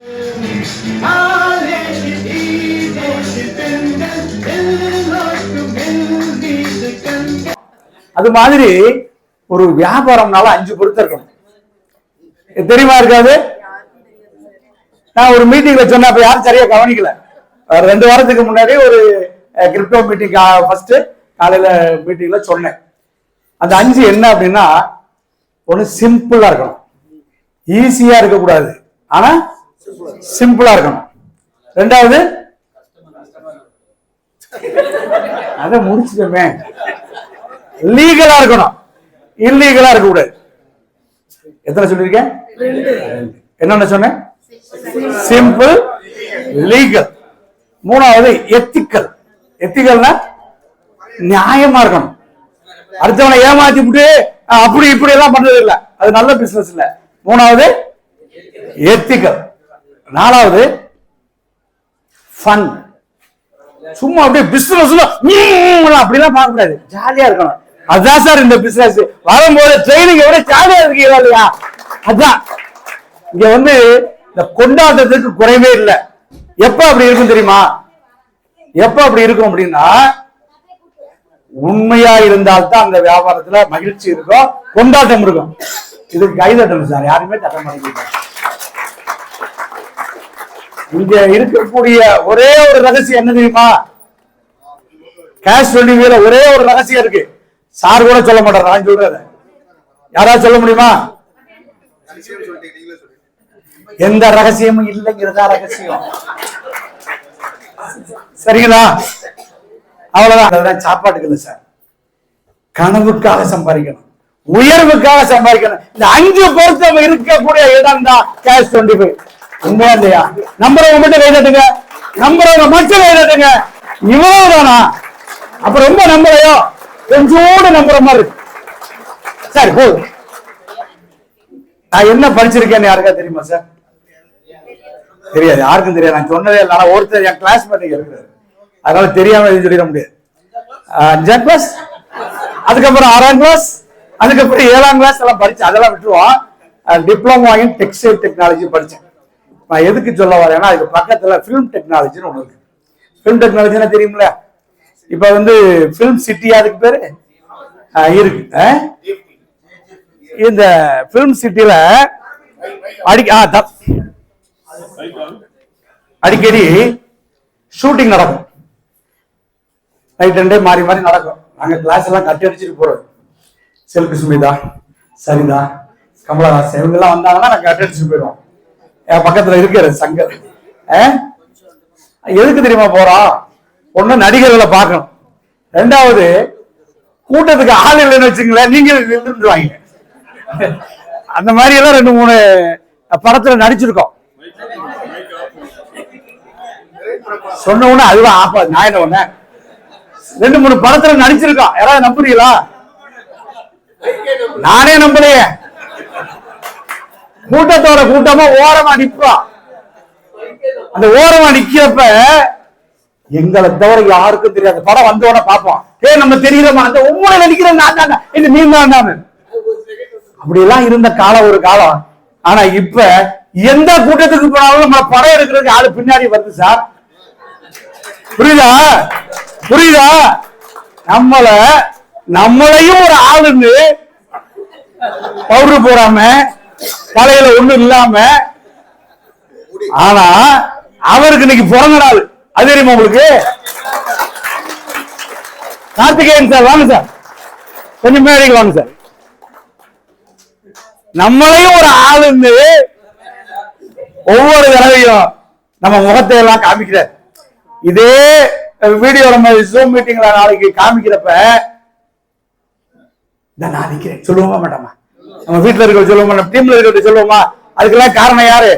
அது மாதிரி ஒரு வியாபாரம்னால 5 பொருத்தம் இருக்கணும். தெரியுமா இருக்காது? நான் ஒரு மீட்டிங்ல சொன்ன, அப்ப யாரும் சரியா கவனிக்கல. 2 வாரத்துக்கு முன்னாடி ஒரு கிரிப்டோ மீட்டிங் ஃபர்ஸ்ட் காலையில மீட்டிங்ல சொன்னேன். அந்த 5 என்ன அப்படின்னா, ஒண்ணு சிம்பிளா இருக்கணும், ஈஸியா இருக்கக்கூடாது, ஆனா சிம்பிளா இருக்கணும். 2வது அத முடிச்சுட்டோமே, லீகலா இருக்கணும், இல்லீகலா இருக்க கூடாது. எத்தனை சொல்லிருக்கேன்? என்னென்ன சொன்னேன்? Simple, legal. 3வது எத்திக்கல். எத்திக்கல்னா நியாயமா இருக்கணும். அடுத்தவனை ஏமாத்தி விட்டு அப்படி இப்படி எல்லாம் பண்றது இல்ல, அது நல்ல பிசினஸ் இல்ல. 3வது எத்திக்கல். 4வது ஃபன். சும்மா அப்படியே பிசினஸ் அப்படிலாம் பார்க்க கூடாது, ஜாலியா இருக்கணும். அதான் சார் இந்த பிசினஸ். வரும்போது ட்ரைனிங் எவ்வளவு ஜாலியா இருக்கீங்களா இல்லையா? அதான் இங்க வந்து இந்த கொண்டாட்டத்துக்கு குறைவே இல்லை. எப்ப அப்படி இருக்கும் தெரியுமா? எப்ப அப்படி இருக்கும் அப்படின்னா, உண்மையா இருந்தால்தான் அந்த வியாபாரத்துல மகிழ்ச்சி இருக்கும், கொண்டாட்டம் இருக்கும். இதுக்கு கைதட்டணும் சார், யாருமே தட்ட மாட்டேங்கிறாங்க. இங்க இருக்கக்கூடிய ஒரே ஒரு ரகசியம் என்ன தெரியுமா? கேஷ் வெல்டிங்ல ஒரே ஒரு ரகசியம் இருக்கு. சார் கூட சொல்ல மாட்டார், நான் சொல்றேன். யாராவது சொல்ல முடியுமா? எந்த ரகசியமும் இல்லைங்கிறதா ரகசியம். சரிங்களா? அவ்வளவுதான். சாப்பாட்டுக்கு இல்லை சார், கனவுக்காக சம்பாதிக்கணும், உயர்வுக்காக சம்பாதிக்கணும். இந்த 5 பொருத்தம் இருக்கக்கூடிய இடம் தான் கேஷ் 25. உண்மையா இல்லையா? நம்புறவங்க மட்டும் கை தட்டுங்க, நம்புறவங்க மட்டும் கை தட்டுங்க. இவ்வளவுதானா? அப்ப ரொம்ப நம்பலையோ? கொஞ்சோடு நம்புற மாதிரி இருக்கு. சரி போதும். நான் என்ன படிச்சிருக்கேன்னு யாருக்கா தெரியுமா சார்? தெரியாது, யாருக்கும் தெரியாது. நான் சொன்னதே இல்லை. ஆனா ஒருத்தர் என் கிளாஸ்மேட் இருக்கிறாரு, அதனால தெரியாம எதுவும் சொல்லிட முடியாது. 5ஆம் கிளாஸ், அதுக்கப்புறம் 6ஆம் கிளாஸ், அதுக்கப்புறம் 7ஆம் கிளாஸ் எல்லாம் படிச்சேன். அதெல்லாம் விட்டுருவோம். டிப்ளமோ இன் டெக்ஸ்டைல் டெக்னாலஜி படிச்சேன். நான் எதுக்கு சொல்ல வரேன்னா, இது பக்கத்துல பிலிம் டெக்னாலஜின்னு ஒண்ணு இருக்கு. பிலிம் டெக்னாலஜினா தெரியுமில்ல? இப்ப வந்து பிலிம் சிட்டி அதுக்கு பேரு இருக்கு. இந்த பிலிம் சிட்டில அடிக்கடி ஷூட்டிங் நடக்கும். நைட் 2 மாறி மாறி நடக்கும். நாங்க கிளாஸ் எல்லாம் கட்டி அடிச்சுட்டு போறோம். செல்பி சுமிதா, சரிதா, கமலஹாசன் இவங்க எல்லாம் வந்தாங்கன்னா நாங்க கட்டி அடிச்சுட்டு போயிடுவோம். என் பக்கத்துல இருக்கிற சங்கர். எதுக்கு தெரியுமா போறோம்? ஒண்ணு நடிகர்களை பார்க்கணும், 2வது கூட்டத்துக்கு ஆள் இல்லைன்னு வச்சுங்களேன், நீங்க இருந்துருவாங்க. அந்த மாதிரி எல்லாம் 2-3 படத்துல நடிச்சிருக்கோம். சொன்ன உடனே அதுவா ஆப்பா நான் என்ன ஒண்ணு 2-3 படத்துல நடிச்சிருக்கோம். யாராவது நம்புறீங்களா? நானே நம்பலையே. கூட்டத்தோட கூட்டமா ஓரமா நிற்போம். அந்த ஓரமா நிக்கிறப்ப எங்களை தவிர யாருக்கும் தெரியாது. படம் வந்தோட பார்ப்போம், நம்ம தெரியுறோமா? அந்த உண்மையில நடிக்கிறேன் நான் தான், இந்த நீ தான். அப்படி எல்லாம் இருந்த காலம் ஒரு காலம். ஆனா இப்ப எந்த கூட்டத்துக்கு போனாலும் நம்ம படம் எடுக்கிறதுக்கு ஆளு பின்னாடி வருது சார். புரியுதா? புரியுதா? நம்மளையும் ஒரு ஆளுன்னு பவுடர் போடாம, தலையில ஒண்ணும் இல்லாம, ஆனா அவருக்கு இன்னைக்கு பிறந்த நாள். அது தெரியுமா உங்களுக்கு? கார்த்திகேயன் சார் வாங்க சார், கொஞ்சம் மேடைக்கு வாங்க சார். நம்மளையும் ஒரு ஆளுன்னு ஒவ்வொரு தடவையும் நம்ம முகத்தை எல்லாம் காமிக்கிறார். இதே வீடியோ நம்ம ஜூம் மீட்டிங்ல நாளைக்கு காமிக்கிறப்ப நான் நிக்கிறேன் சொல்லுவோமா மாட்டோமா? நம்ம வீட்டுல இருக்க சொல்லுவோமா? நம்ம டீம்ல இருக்க சொல்லுவோமா? அதுக்கெல்லாம் காரணம் யாரு?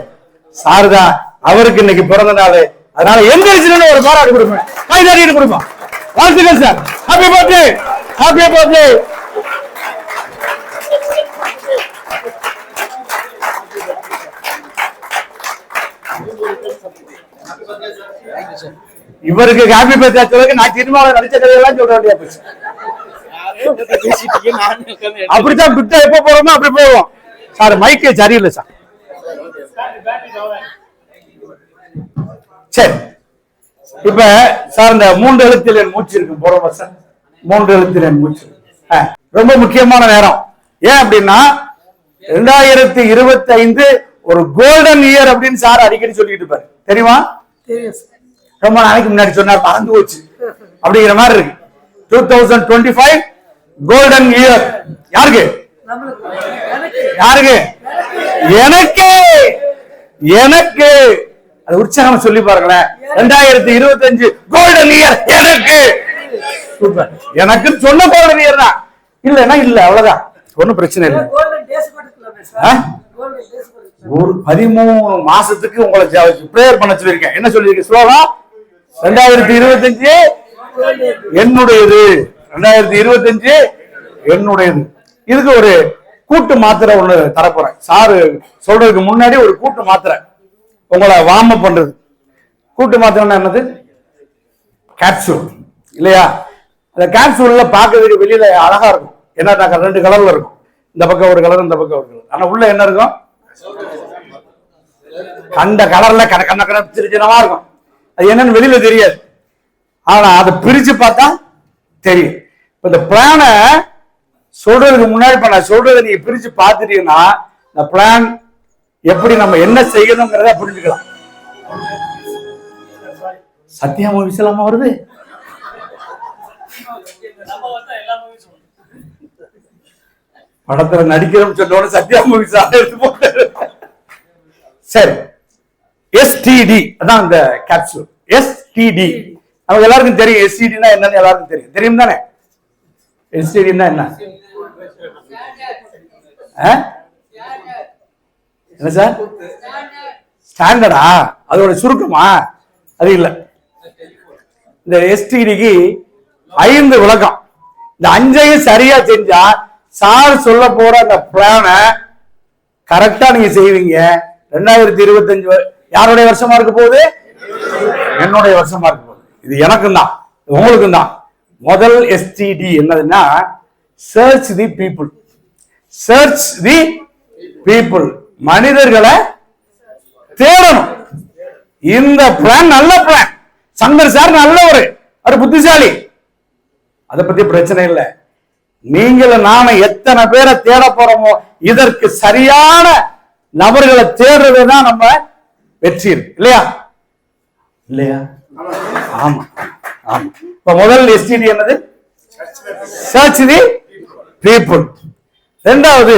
சாருதான். அவருக்கு இன்னைக்கு பிறந்த நாள். அதனால எந்திரிச்சு ஒரு பாராட்டு கொடுப்பேன், கை தட்டிட்டு கொடுப்போம். வாழ்த்துக்கள் sir. Happy birthday, happy birthday. இவருக்கு ஹாப்பி பர்த்டே சொல்லுங்க. நான் சினிமாவில் நடிச்ச கதையெல்லாம் சொல்ல வேண்டிய போச்சு. அப்படித்தான் பிட்ட எப்ப போறோமோ அப்படி போவோம். சார் மைக்கே சரியில்லை சார். சரி, இப்ப சார் இந்த 3 எழுத்தில் என் மூச்சு இருக்கு போறோம் சார். 3 எழுத்தில் என் மூச்சு ரொம்ப முக்கியமான நேரம். ஏன் அப்படின்னா 2025 ஒரு கோல்டன் இயர் அப்படின்னு சார் அடிக்கடி சொல்லிட்டு இருப்பாரு. தெரியுமா? ரொம்ப நாளைக்கு முன்னாடி சொன்னார், மறந்து போச்சு அப்படிங்கிற மாதிரி இருக்கு. 2025 கோல்டன் இயர். யாருக்கு? யாருக்கு? எனக்கு. எனக்கு அது உற்சாகம் சொல்லி பாருங்களேன். 2025 கோல்டன் இயர் எனக்கு. சூப்பர். எனக்கு சொன்ன கோல்டன் இயர் தான். இல்லன்னா இல்ல, அவ்வளவுதான், ஒன்னும் பிரச்சனை இல்லை. ஒரு 13 மாசத்துக்கு உங்களை பிரேயர் பண்ண சொல்லியிருக்கேன். என்ன சொல்லியிருக்கேன்? ஸ்லோகம் 2025 என்னுடையது. 2025 என்னுடையது. இதுக்கு ஒரு கூட்டு மாத்திரை ஒண்ணு தரப்போறேன். சாரு சொல்றதுக்கு முன்னாடி ஒரு கூட்டு மாத்திரை உங்களை வார்ம் அப் பண்றது. கூட்டு மாத்திரை என்னது? கேப்சூல் இல்லையா? அந்த கேப்சூல்ல பாக்குறதுக்கு வெளியில அழகா இருக்கும். என்ன 2 கலர்ல இருக்கும். இந்த பக்கம் ஒரு கலர், இந்த பக்கம் ஒரு கலர். ஆனா உள்ள என்ன இருக்கும்? கண்ட கலர்ல கண்ண சின்னமா இருக்கும். அது என்னன்னு வெளியில தெரியாது. ஆனா அதை பிரிச்சு பார்த்தா தெரியும். இந்த பிளான சொல்றதுக்கு முன்னாடி இப்ப நான் சொல்றதை நீங்க பிரிச்சு பார்த்துட்டீங்கன்னா இந்த பிளான் எப்படி நம்ம என்ன செய்யணுங்கிறத புரிஞ்சுக்கலாம். சத்யா மூவிஸ் எல்லாம் வருது. படத்துல நடிக்கிறோம் சொன்னோட சத்யா மூவிஸ் எடுத்து போட்டு. சரி, எஸ்டிடி அதான் இந்த கேப்சூல். எஸ்டிடி நமக்கு எல்லாருக்கும் தெரியும். எஸ்டிடினா என்னன்னு எல்லாருக்கும் தெரியும். தெரியும் தானே? எஸ்டிடினா என்ன? என்ன சார்? ஸ்டாண்டர்டா? அதோட சுருக்கமா? அது இல்ல. இந்த எஸ்டிடிக்கு 5 விளக்கம். இந்த 5ஐயும் சரியா செஞ்சா சார் சொல்ல போற அந்த பிளான கரெக்டா நீங்க செய்வீங்க. 2025 யாருடைய வருஷமா இருக்க போகுது? என்னுடைய வருஷமா இருக்க போகுது. இது எனக்கும் தான், உங்களுக்கும் தான். முதல் எஸ்டிடி என்னதுன்னா search the people. Search the people. மனிதர்களை தேடணும். இந்த பிளான் நல்ல பிளான். சங்கர் சார் நல்லவர், அவர் புத்திசாலி, அதை பத்தி பிரச்சனை இல்லை. நீங்களும் நாம எத்தனை பேரை தேட போறோமோ இதற்கு சரியான நபர்களை தேடுறதுதான் நம்ம வெற்றி இல்லையா? இல்லையா? ஆமா ஆமா. இப்ப முதல் எஸ்டிடி என்னது? Search the people. 2வது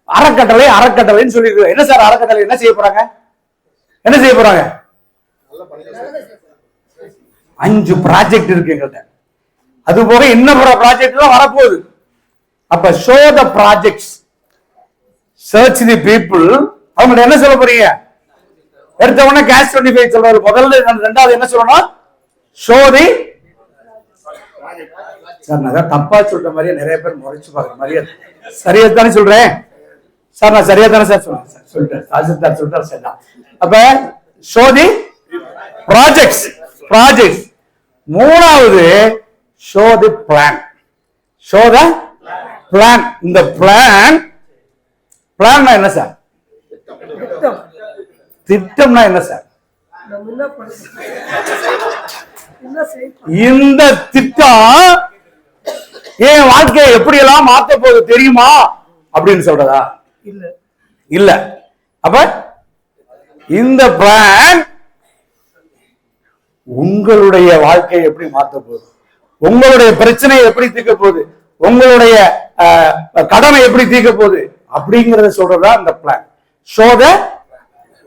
அறக்கட்டளை. அறக்கட்டளைன்னு சொல்லிருக்க. என்ன சார் அறக்கட்டளை? என்ன செய்ய போறாங்க? என்ன செய்ய போறாங்க? 5 ப்ராஜெக்ட் இருக்கு எங்கள்கிட்ட. அது போக இன்னும் ப்ராஜெக்ட் எல்லாம் வரப்போகுது. அப்ப show the projects, search the people. அவங்க என்ன சொல்ல போறீங்க? எடுத்த உடனே கேஷ் 25 சொல்றாரு முதல்ல. 2வது என்ன சொல்லணும்? Show the. சார் நான் தப்பா சொல்ற மாதிரியே நிறைய பேர் முறைச்சு பாக்குற மாதிரியே. சரியா தானே சொல்றேன் சார்? நான் சரியா தானே சார் சொல்றேன். அப்ப ஷோ தி ப்ராஜெக்ட்ஸ். ப்ராஜெக்ட்ஸ். 3வது show the plan. Show the plan. இந்த பிளான் என்ன சார்? திட்டம்னா என்ன சார்? இந்த திட்டம் என் வாழ்க்கையை எப்படி எல்லாம் மாத்த போகுது தெரியுமா அப்படின்னு சொல்றதா? இல்ல. அப்ப இந்த பிளான் உங்களுடைய வாழ்க்கையை எப்படி மாத்த போகுது, உங்களுடைய பிரச்சனையை எப்படி தீர்க்க போகுது, உங்களுடைய கடனை எப்படி தீர்க்க போகுது அப்படிங்கறத சொல்றதா இந்த பிளான். ஷோ த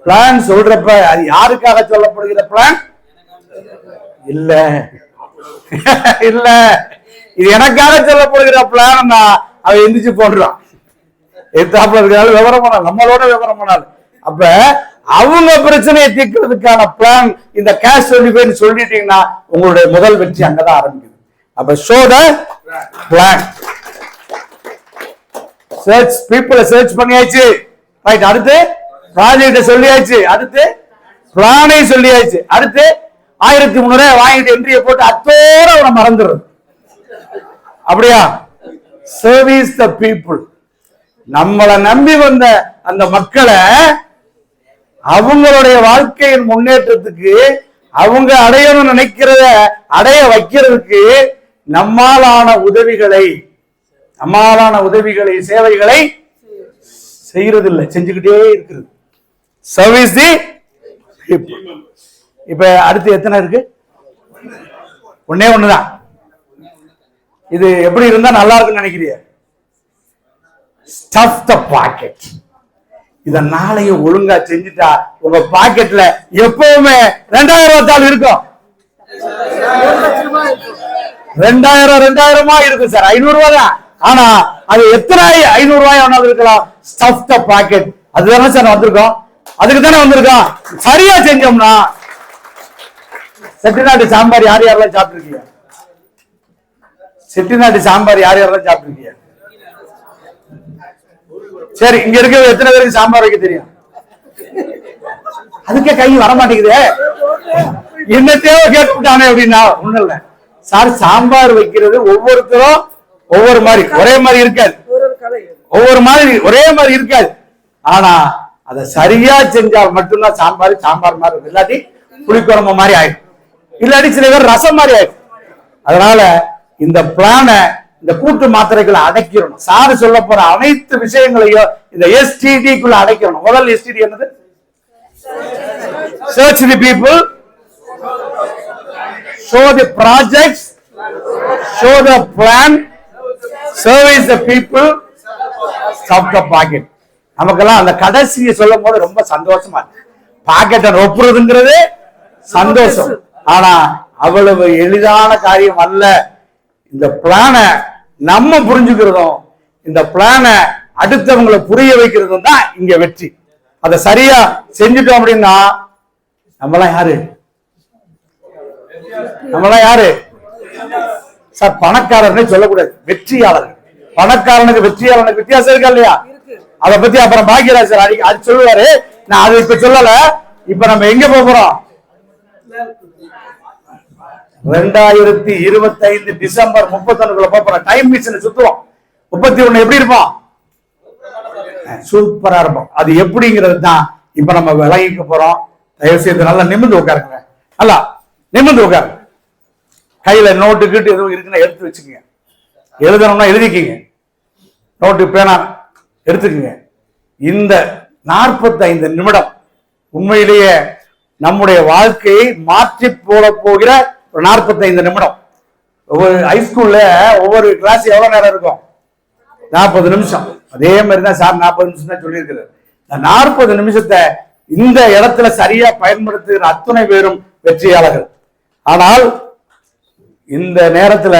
பிளான் சொல்றப்ப அது யாருக்காக சொல்லப்படுகிற பிளான்? இல்ல இல்ல, இது எனக்காக சொல்லப்படுகிற பிளான். அவ எந்திரிச்சு போடுறான். எத்தாப்புல இருக்கிறாள் விவரம் பண்ணால், நம்மளோட விவரம் பண்ணால். அப்ப அவங்க பிரச்சனையை தீர்க்கிறதுக்கான பிளான் இந்த கேஷ் 25 சொல்லிட்டீங்கன்னா உங்களுடைய முதல் வெற்றி அங்கதான் ஆரம்பிக்குது. அப்ப ஷோ த பிளான். சர்ச் பீப்புளை சர்ச் பண்ணியாச்சு. ரைட். அடுத்து ப்ராஜெக்ட் சொல்லியாச்சு. அடுத்து பிளானை சொல்லியாச்சு. அடுத்து 1300 வாங்கிட்டு என்ட்ரியை போட்டு அத்தோட அவனை மறந்துடுறது. அப்படியா? Service the people. நம்மளை நம்பி வந்த அந்த மக்களை அவங்களுடைய வாழ்க்கையின் முன்னேற்றத்துக்கு அவங்க அடையணும்னு நினைக்கிறத அடைய வைக்கிறதுக்கு நம்மாலான சேவைகளை செய்யறது இல்லை, செஞ்சுக்கிட்டே இருக்கிறது. Service the people. இப்ப அடுத்து எத்தனை இருக்கு? ஒன்னே ஒண்ணுதான். இது எப்படி இருந்தா நல்லா இருக்குன்னு நினைக்கிறீங்க? ஸ்டஃப் த பாக்கெட். இத நாளைய ஒழுங்கா செஞ்சுட்டா உங்க பாக்கெட்ல எப்பவுமே 2000 தாள் இருக்கும். 2000 இருக்கும் சார். 500 ரூபாய் தான். ஆனா அது எத்தனை 500 ரூபாய் வேணாலும் இருக்கலாம். ஸ்டஃப் த பாக்கெட். அதுதானே சார் வந்திருக்கோம். அதுக்கு தானே வந்திருக்கோம். சரியா செஞ்சோம்னா செட்டிநாட்டு சாம்பார் யார் யாரெல்லாம் சாப்பிட்டுருக்கீங்க? செட்டிநாட்டு சாம்பார் யார் யாரெல்லாம் சாப்பிட்டுருக்கீங்க? சரி, இங்க இருக்க எத்தனை பேருக்கு சாம்பார் வைக்க தெரியும்? அதுக்கே கை வர மாட்டேங்குது. என்ன தேவை கேட்டுட்டானே அப்படின்னா ஒண்ணும் இல்ல சார். சாம்பார் வைக்கிறது ஒவ்வொருத்தரும் ஒவ்வொரு மாதிரி, ஒரே மாதிரி இருக்காது. ஒரே மாதிரி இருக்காது. ஆனா அதை சரியா செஞ்சால் மட்டும்தான் சாம்பார் மாதிரி இருக்கும். இல்லாட்டி புளிக்குழம்பு மாதிரி ஆயிடும், இல்லாட்டி சில பேர் ரசம் மாதிரி ஆயிடும். அதனால இந்த பிளான, இந்த கூட்டு மாத்திரைகளை அடைக்கிறோம். சாரு சொல்ல போற அனைத்து விஷயங்களையும் இந்த STD-க்குள்ள அடைக்கிறோம். முதல் STD என்னது? Search the people, show the projects, show the plan, service the people, stop the pocket. நமக்கெல்லாம் அந்த கடைசியை சொல்லும் போது ரொம்ப சந்தோஷமா இருக்கு. பாக்கெட்டை ரொப்புறதுங்கிறது சந்தோஷம். ஆனா அவ்வளவு எளிதான காரியம் அல்ல. இந்த பிளான நம்ம புரிஞ்சுக்கிறதும், இந்த பிளான அடுத்தவங்களை புரிய வைக்கிறதும் தான் இங்க வெற்றி. அதை சரியா செஞ்சுட்டோம் அப்படின்னா நம்மளாம் யாரு சார்? பணக்காரர்னே சொல்லக்கூடாது, வெற்றியாளர். பணக்காரனுக்கு வெற்றியாளனுக்கு வித்தியாசம் இருக்கா இல்லையா? அதை பத்தி அப்புறம் பாக்கியராஜ் சார் அது சொல்லுவாரு. நான் அது இப்ப சொல்லல. இப்ப நம்ம எங்க போறோம்? 2025 டிசம்பர் 31 போறோம். Time machine சுத்துவோம். 31 எப்படி இருப்போம்? சூப்பரா இருப்போம். அது எப்படிங்கிறது தான் இப்ப நம்ம விளங்கிக்க போறோம். தயவு செய்து நல்லா நிமிர்ந்து உட்காருங்க. நல்லா நிமிர்ந்து உட்காருங்க. கையில நோட்டு கிட்டு எதுவும் இருக்குன்னா எடுத்து வச்சுக்கோங்க. எழுதணும்னா எழுதிக்கிங்க. நோட்டு பேனா எடுத்துக்கங்க. இந்த 45 நிமிடம் உண்மையிலேயே நம்முடைய வாழ்க்கையை மாற்றி போட போகிற ஒரு 45 நிமிடம். ஒவ்வொரு ஹைஸ்கூல்ல ஒவ்வொரு கிளாஸ் எவ்வளவு நேரம் இருக்கும்? 40 நிமிஷம். அதே மாதிரி தான் சார் 40 நிமிஷம் தான் சொல்லியிருக்கிறார். இந்த 40 நிமிஷத்தை இந்த இடத்துல சரியா பயன்படுத்துகிற அத்துணை பேரும் வெற்றியாளர்கள். ஆனால் இந்த நேரத்துல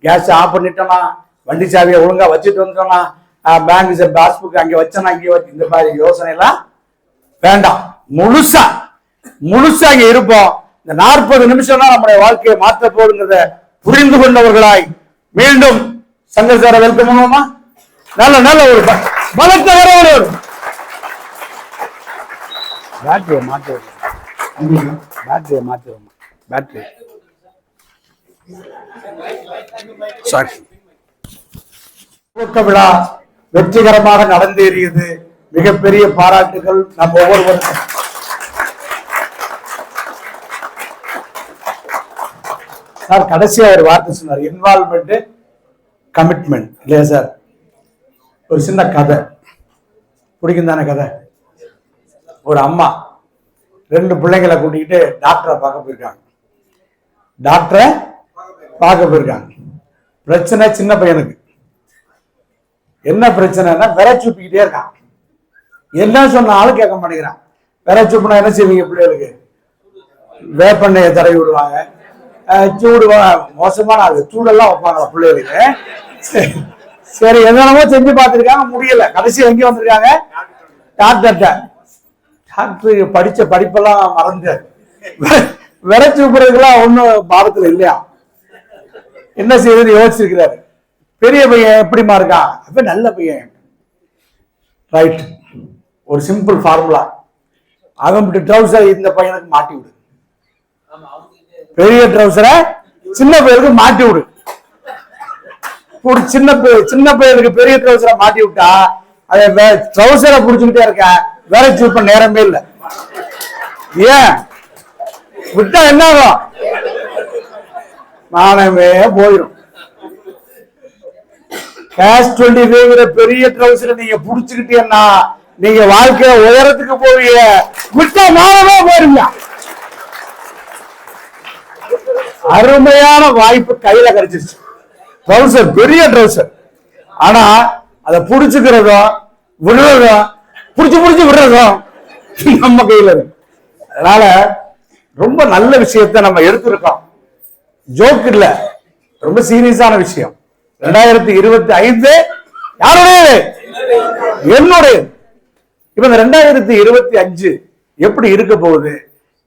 கேஸ் ஆஃப் பண்ணிட்டோம்னா, வண்டி சாவியை ஒழுங்கா வச்சுட்டு வந்துட்டோம்னா, பேங்க் பாஸ்புக் அங்க வச்சோம்னா இங்கே வச்சு, இந்த மாதிரி யோசனை எல்லாம் வேண்டாம். முழுசா இங்க இருப்போம். இந்த 40 நிமிஷம் தான் நம்முடைய வாழ்க்கையை மாற்ற போடுங்கிறத புரிந்து கொண்டவர்களாய் மீண்டும் சங்கர் சாரை வெல்கம் பண்ணுவோமா? நல்ல ஒரு பலத்த வரவோடு பேட்டரியை மாற்றுவோம். Battery sorry. துவக்க விழா வெற்றிகரமாக நடந்தேறியது. மிகப்பெரிய பாராட்டுகள் நம்ம ஒவ்வொருவருக்கும். சார் கடைசியா ஒரு வார்த்தை சொன்னார், இன்வால்வ்மெண்ட் கமிட்மெண்ட் இல்லையா சார்? ஒரு சின்ன கதை பிடிக்கும் தானே கதை? ஒரு அம்மா 2 பிள்ளைங்களை கூட்டிக்கிட்டு டாக்டரை பார்க்க போயிருக்காங்க. பிரச்சனை சின்ன பையனுக்கு. என்ன பிரச்சனைனா விரைச்சூப்பிக்கிட்டே இருக்கான். என்ன சொன்னாலும் கேட்க மாட்டேங்கிறான். விரைச்சூப்புனா என்ன செய்வீங்க? பிள்ளைகளுக்கு வேப்பெண்ணையை தடவி விடுவாங்க. சூடு மோசமான அது சூடெல்லாம் வைப்பாங்க பிள்ளைகளுக்கு. சரி என்னென்னமோ செஞ்சு பார்த்துருக்காங்க, முடியல. கடைசி எங்கே வந்திருக்காங்க? டாக்டர்கிட்ட. டாக்டர் படிச்ச படிப்பெல்லாம் மறந்து விரைச்சூப்புறதுக்கெல்லாம் ஒன்றும் பாரத்தில் இல்லையா? என்ன செய்யுதுன்னு யோசிச்சிருக்கிறாரு. பெரிய பையன் எப்படிமா இருக்கான்? அப்ப நல்ல பையன். ரைட். ஒரு சிம்பிள் ஃபார்முலா. அவன் ட்ரௌசர் இந்த பையனுக்கு மாட்டி விடு, பெரிய ட்ரௌசரை சின்ன பையனுக்கு மாட்டி விடு. சின்ன பையனுக்கு பெரிய ட்ரௌசரை மாட்டி விட்டா அதை ட்ரௌசரை புடிச்சுக்கிட்டே இருக்க, வேலை சூஸ் பண்ண நேரமே இல்லை. ஏன் விட்டா என்ன ஆகும்? மானமே போயிடும். கேஷ் 25 பெரிய ட்ரௌசர் நீங்க புடிச்சுக்கிட்டீங்கன்னா நீங்க வாழ்க்கைய உயரத்துக்கு போவீங்க. விட்டா மானமே போயிருங்க. அருமையான வாய்ப்பு கையில கிடைச்சிருச்சு. ட்ரௌசர் பெரிய ட்ரௌசர். ஆனா அதை புடிச்சுக்கிறதும் விடுறதும் புடிச்சு விடுறதும் நம்ம கையில இருக்கு. அதனால ரொம்ப நல்ல விஷயத்த நம்ம எடுத்திருக்கோம். ஜோக் இல்ல, ரொம்ப சீரியஸான விஷயம். 2025 யாருடைய? என்னுடைய. இப்ப இந்த 2025 எப்படி இருக்க போகுது?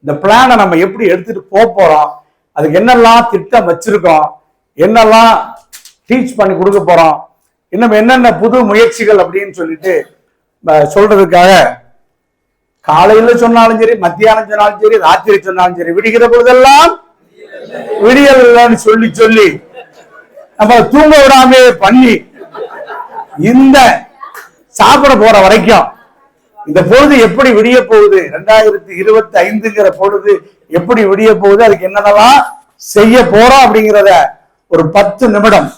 இந்த பிளானை நம்ம எப்படி எடுத்துட்டு போறோம்? அதுக்கு என்னெல்லாம் திட்டம் வச்சிருக்கோம், என்னெல்லாம் டீச் பண்ணி கொடுக்க போறோம், இன்னும் என்னென்ன புது முயற்சிகள் அப்படின்னு சொல்லிட்டு சொல்றதுக்காக காலையில சொன்னாலும் சரி, மத்தியானம் சொன்னாலும் சரி, ராத்திரி சொன்னாலும் சரி, விடுகிற பொழுதெல்லாம் விடியல் சொல்லி சொல்லி நம்ம தூங்க விடாம பண்ணி இந்த சாப்பிட போற வரைக்கும் இந்த பொழுது எப்படி விடிய போகுது, 2025ங்கிற பொழுது எப்படி விடிய போகுது, அதுக்கு என்னென்னலாம் செய்ய போறோம் அப்படிங்கிறத ஒரு 10 நிமிடம்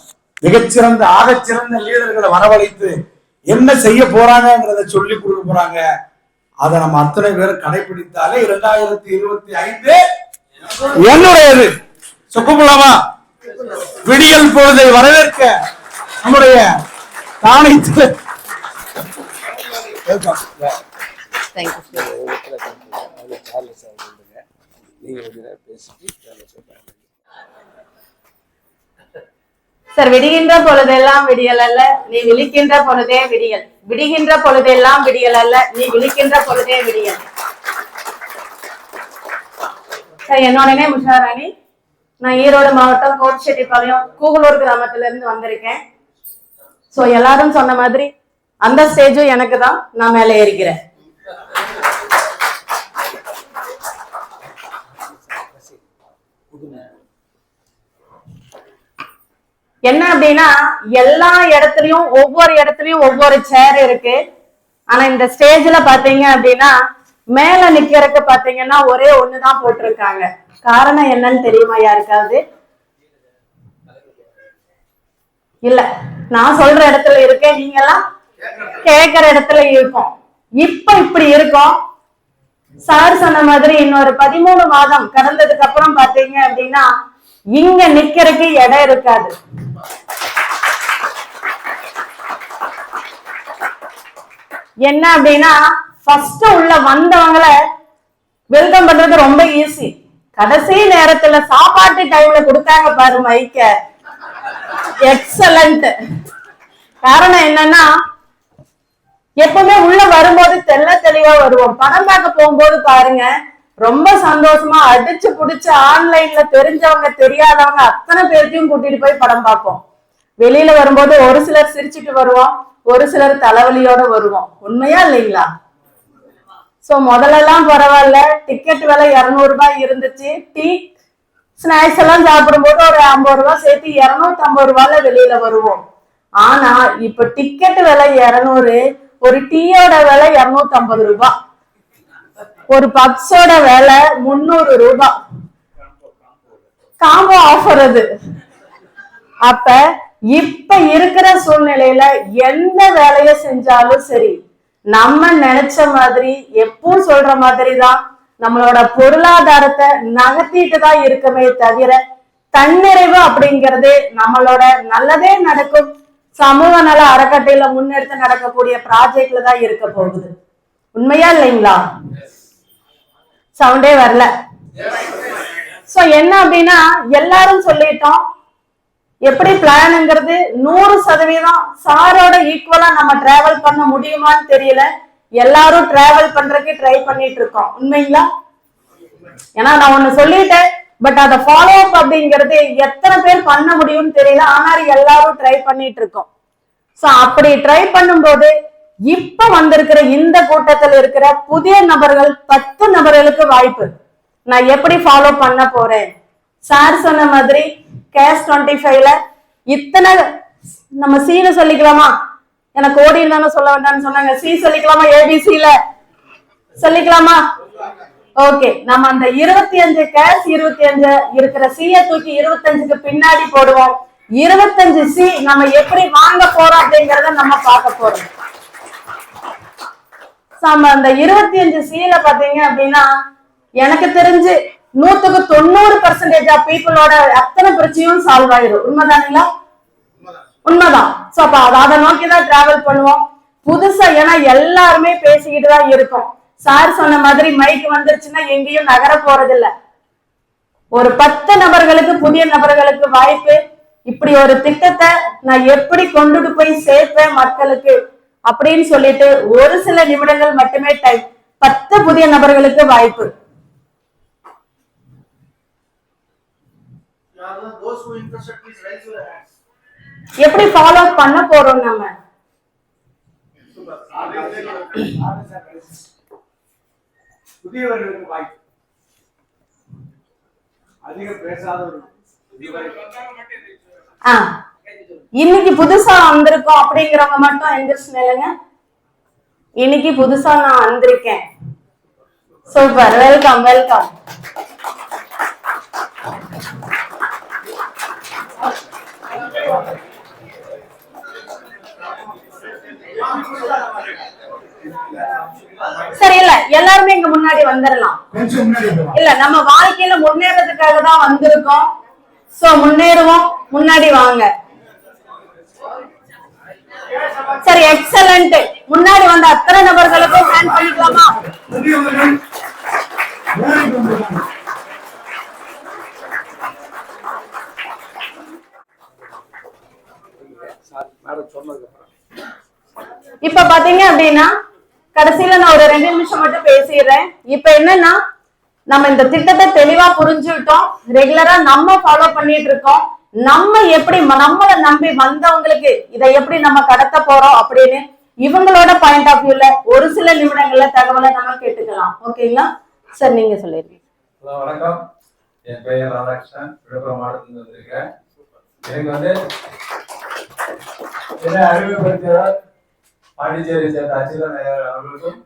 மிகச்சிறந்த ஆகச்சிறந்த லீடர்களை வரவழைத்து என்ன செய்ய போறாங்கிறத சொல்லி கொடுக்க போறாங்க. அதை நம்ம அத்தனை பேரும் கடைபிடித்தாலே 2025 என்னுடையது. சொக்குலாமா? விடியல் பொழுதை வரவேற்க நம்முடைய காணித்து சார், விடுகின்ற பொழுதெல்லாம் விடியல் அல்ல, நீ விழிக்கின்ற பொழுதே விடியல். விடுகின்ற பொழுதெல்லாம் விடியல் அல்ல, நீ விழிக்கின்ற பொழுதே விடியல். சார், என்னோட நேம் உஷாராணி. நான் ஈரோடு மாவட்டம் கோட்செட்டிப்பாளையம் கூகுளூர் கிராமத்துல இருந்து வந்திருக்கேன். சோ எல்லாரும் சொன்ன மாதிரி அந்த ஸ்டேஜும் எனக்கு தான். நான் மேலே ஏறிக்கிறேன். என்ன அப்படின்னா, எல்லா இடத்துலயும் ஒவ்வொரு சேர் இருக்கு. ஆனா இந்த ஸ்டேஜ்ல பாத்தீங்க அப்படின்னா மேல நிக்கிறதுக்கு பாத்தீங்கன்னா ஒரே ஒண்ணுதான் போட்டிருக்காங்க. காரணம் என்னன்னு தெரியுமா யாருக்காவது? இல்ல, நான் சொல்ற இடத்துல இருக்கேன், நீங்க எல்லாம் கேட்கிற இடத்துல இருக்கும். இப்ப இப்படி இருக்கும். சார் சொன்ன மாதிரி இன்னொரு 13 மாதம் கடந்ததுக்கு அப்புறம் பாத்தீங்க அப்படின்னா இங்க நிக்கிறதுக்கு இடம் இருக்காது. என்ன அப்படின்னா, ஃபர்ஸ்ட் உள்ள வந்தவங்களை வெல்கம் பண்றது ரொம்ப ஈஸி. கடைசி நேரத்துல சாப்பாட்டு டைம்ல கொடுத்தாங்க பாரு மைக்க, எக்ஸலண்ட். காரணம் என்னன்னா, எப்பவுமே உள்ள வரும்போது தெளிவா வருவோம். படம் பார்க்க போகும்போது பாருங்க, ரொம்ப சந்தோஷமா அடிச்சு புடிச்சு ஆன்லைன்ல தெரிஞ்சவங்க தெரியாதவங்க அத்தனை பேர்த்தையும் கூட்டிட்டு போய் படம் பார்ப்போம். வெளியில வரும்போது ஒரு சிலர் சிரிச்சுட்டு வருவோம், ஒரு சிலர் தலைவலியோட வருவோம். உண்மையா இல்லைங்களா? சோ முதல்லலாம் பரவாயில்ல, டிக்கெட் விலை 200 ரூபாய் இருந்துச்சு. டீ ஸ்நாக்ஸ் எல்லாம் சாப்பிடும் போது ஒரு 50 ரூபாய் சேர்த்து 250 ரூபாய்ல வெளியில வருவோம். ஆனா இப்ப டிக்கெட் விலை 200, ஒரு டீயோட விலை 250 ரூபாய், ஒரு பப்ஸோட விலை 300 ரூபாய். காம்போ ஆஃபர் அது. அப்ப இப்ப இருக்கிற சூழ்நிலையில எந்த வேலையை செஞ்சாலும் சரி, நம்ம நினைச்ச மாதிரி எப்பவும் சொல்ற மாதிரிதான் நம்மளோட பொருளாதாரத்தை நகர்த்திட்டு தான் இருக்கமே தவிர தன்னிறைவு அப்படிங்கிறது நம்மளோட நல்லதே நடக்கும் சமூக நல அறக்கட்டையில முன்னெடுத்து நடக்கக்கூடிய ப்ராஜெக்ட்ல தான் இருக்க போகுது. உண்மையா இல்லைங்களா? சவுண்டே வரல. சோ என்ன அப்படின்னா, எல்லாரும் சொல்லிட்டோம். எப்படி பிளான்ங்கிறது 100% சாரோட ஈக்குவலா நம்ம டிராவல் பண்ண முடியுமான்னு தெரியல. எல்லாரும் டிராவல் பண்றதுக்கு ட்ரை பண்ணிட்டு இருக்கோம். உண்மைங்களா? ஏன்னா நான் ஒண்ணு சொல்லிட்டேன், பட் அதை ஃபாலோ அப் அப்படிங்கிறது எத்தனை பேர் பண்ண முடியும்னு தெரியல. ஆனாலும் எல்லாரும் ட்ரை பண்ணிட்டு இருக்கோம். சோ அப்படி ட்ரை பண்ணும்போது இப்ப வந்திருக்கிற இந்த கூட்டத்தில் இருக்கிற புதிய நபர்கள் 10 நபர்களுக்கு வாய்ப்பு. நான் எப்படி ஃபாலோ பண்ண போறேன்? சார் சொன்ன மாதிரி கேஷ் 25ல இத்தனை நம்ம சீன சொல்லிக்கலாமா? எனக்கு ஓடி தானே சொல்ல வேண்டாம்னு சொன்னாங்க. சி சொல்லிக்கலாமா? ஏபிசில சொல்லிக்கலாமா? ஓகே, நம்ம அந்த 25 கேஷ் 25 இருக்கிற சிய தூக்கி 25க்கு பின்னாடி போடுவோம். 25 சி நம்ம எப்படி வாங்க போறோம் அப்படிங்கறத நம்ம பார்க்க போறோம். நம்ம அந்த 25 சில பாத்தீங்க அப்படின்னா எனக்கு தெரிஞ்சு 100க்கு 90% ஆஃப் பீப்புளோட அத்தனை பிரச்சனையும் சால்வ் ஆயிடும். உண்மைதானுங்களா? உண்மைதான். சோ அப்ப அதை நோக்கிதான் டிராவல் பண்ணுவோம். புதுசா ஏன்னா எல்லாருமே பேசிக்கிட்டு தான் இருக்கோம். சார் சொன்ன மாதிரி மைக் வந்துருச்சுன்னா எங்கேயும் நகர போறது இல்ல. ஒரு 10 நபர்களுக்கு புதிய நபர்களுக்கு வாய்ப்பு. இப்படி ஒரு திட்டத்தை நான் எப்படி கொண்டுட்டு போய் சேர்ப்பேன் மக்களுக்கு அப்படின்னு சொல்லிட்டு ஒரு சில நிமிடங்கள் மட்டுமே டைம். 10 புதிய நபர்களுக்கு வாய்ப்பு. எப்படி ஃபாலோ பண்ண போறோம் நம்ம? புதியவர்களுக்கு வாய்ப்பு. அதிக பேசாதவர்கள் இன்னைக்கு புதுசா வந்திருக்கோம் அப்படிங்கிறவங்க மட்டும் எந்திரிச்சு நில்லுங்க. இன்னைக்கு புதுசா நான் வந்திருக்கேன். Super, welcome welcome. சரி, இல்ல எல்லாருமே இங்க முன்னாடி வந்துடலாம். இல்ல நம்ம வாழ்க்கையில முன்னேறதுக்காக தான் வந்திருக்கோம். சோ முன்னேறுவோம். முன்னாடி வாங்க. சரி, எக்ஸலண்ட். முன்னாடி வந்த அத்தனை நபர்களுக்கும் ஹேண்ட் பண்ணிக்கலாமா? இப்ப பாத்தீங்க அப்படின்னா கடைசியில நான் ஒரு 2 நிமிஷம் மட்டும் பேசிடுறேன். இப்ப என்னன்னா நம்ம இந்த திட்டத்தை தெளிவா புரிஞ்சுக்கிட்டோம். ரெகுலரா நம்ம ஃபாலோ பண்ணிட்டு இருக்கோம். நம்ம எப்படி நம்மளை நம்பி வந்தவங்களுக்கு இதை எப்படி நம்ம கடத்த போறோம் அப்படின்னு இவங்களோட பாயிண்ட் ஆஃப் வியூல ஒரு சில நிமிடங்கள்ல தகவலை நம்ம கேட்டுக்கலாம். ஓகேங்களா சார்? நீங்க சொல்லிருக்கீங்க. வணக்கம், என் பெயர் ராதாகிருஷ்ணன், விழுப்புரம் மாவட்டத்தில் வந்திருக்கேன். எனக்கு என்ன அறிமுகப்படுத்தியவர் பாண்டிச்சேரி சேர்ந்த அச்சிதன் அவர்களுக்கும்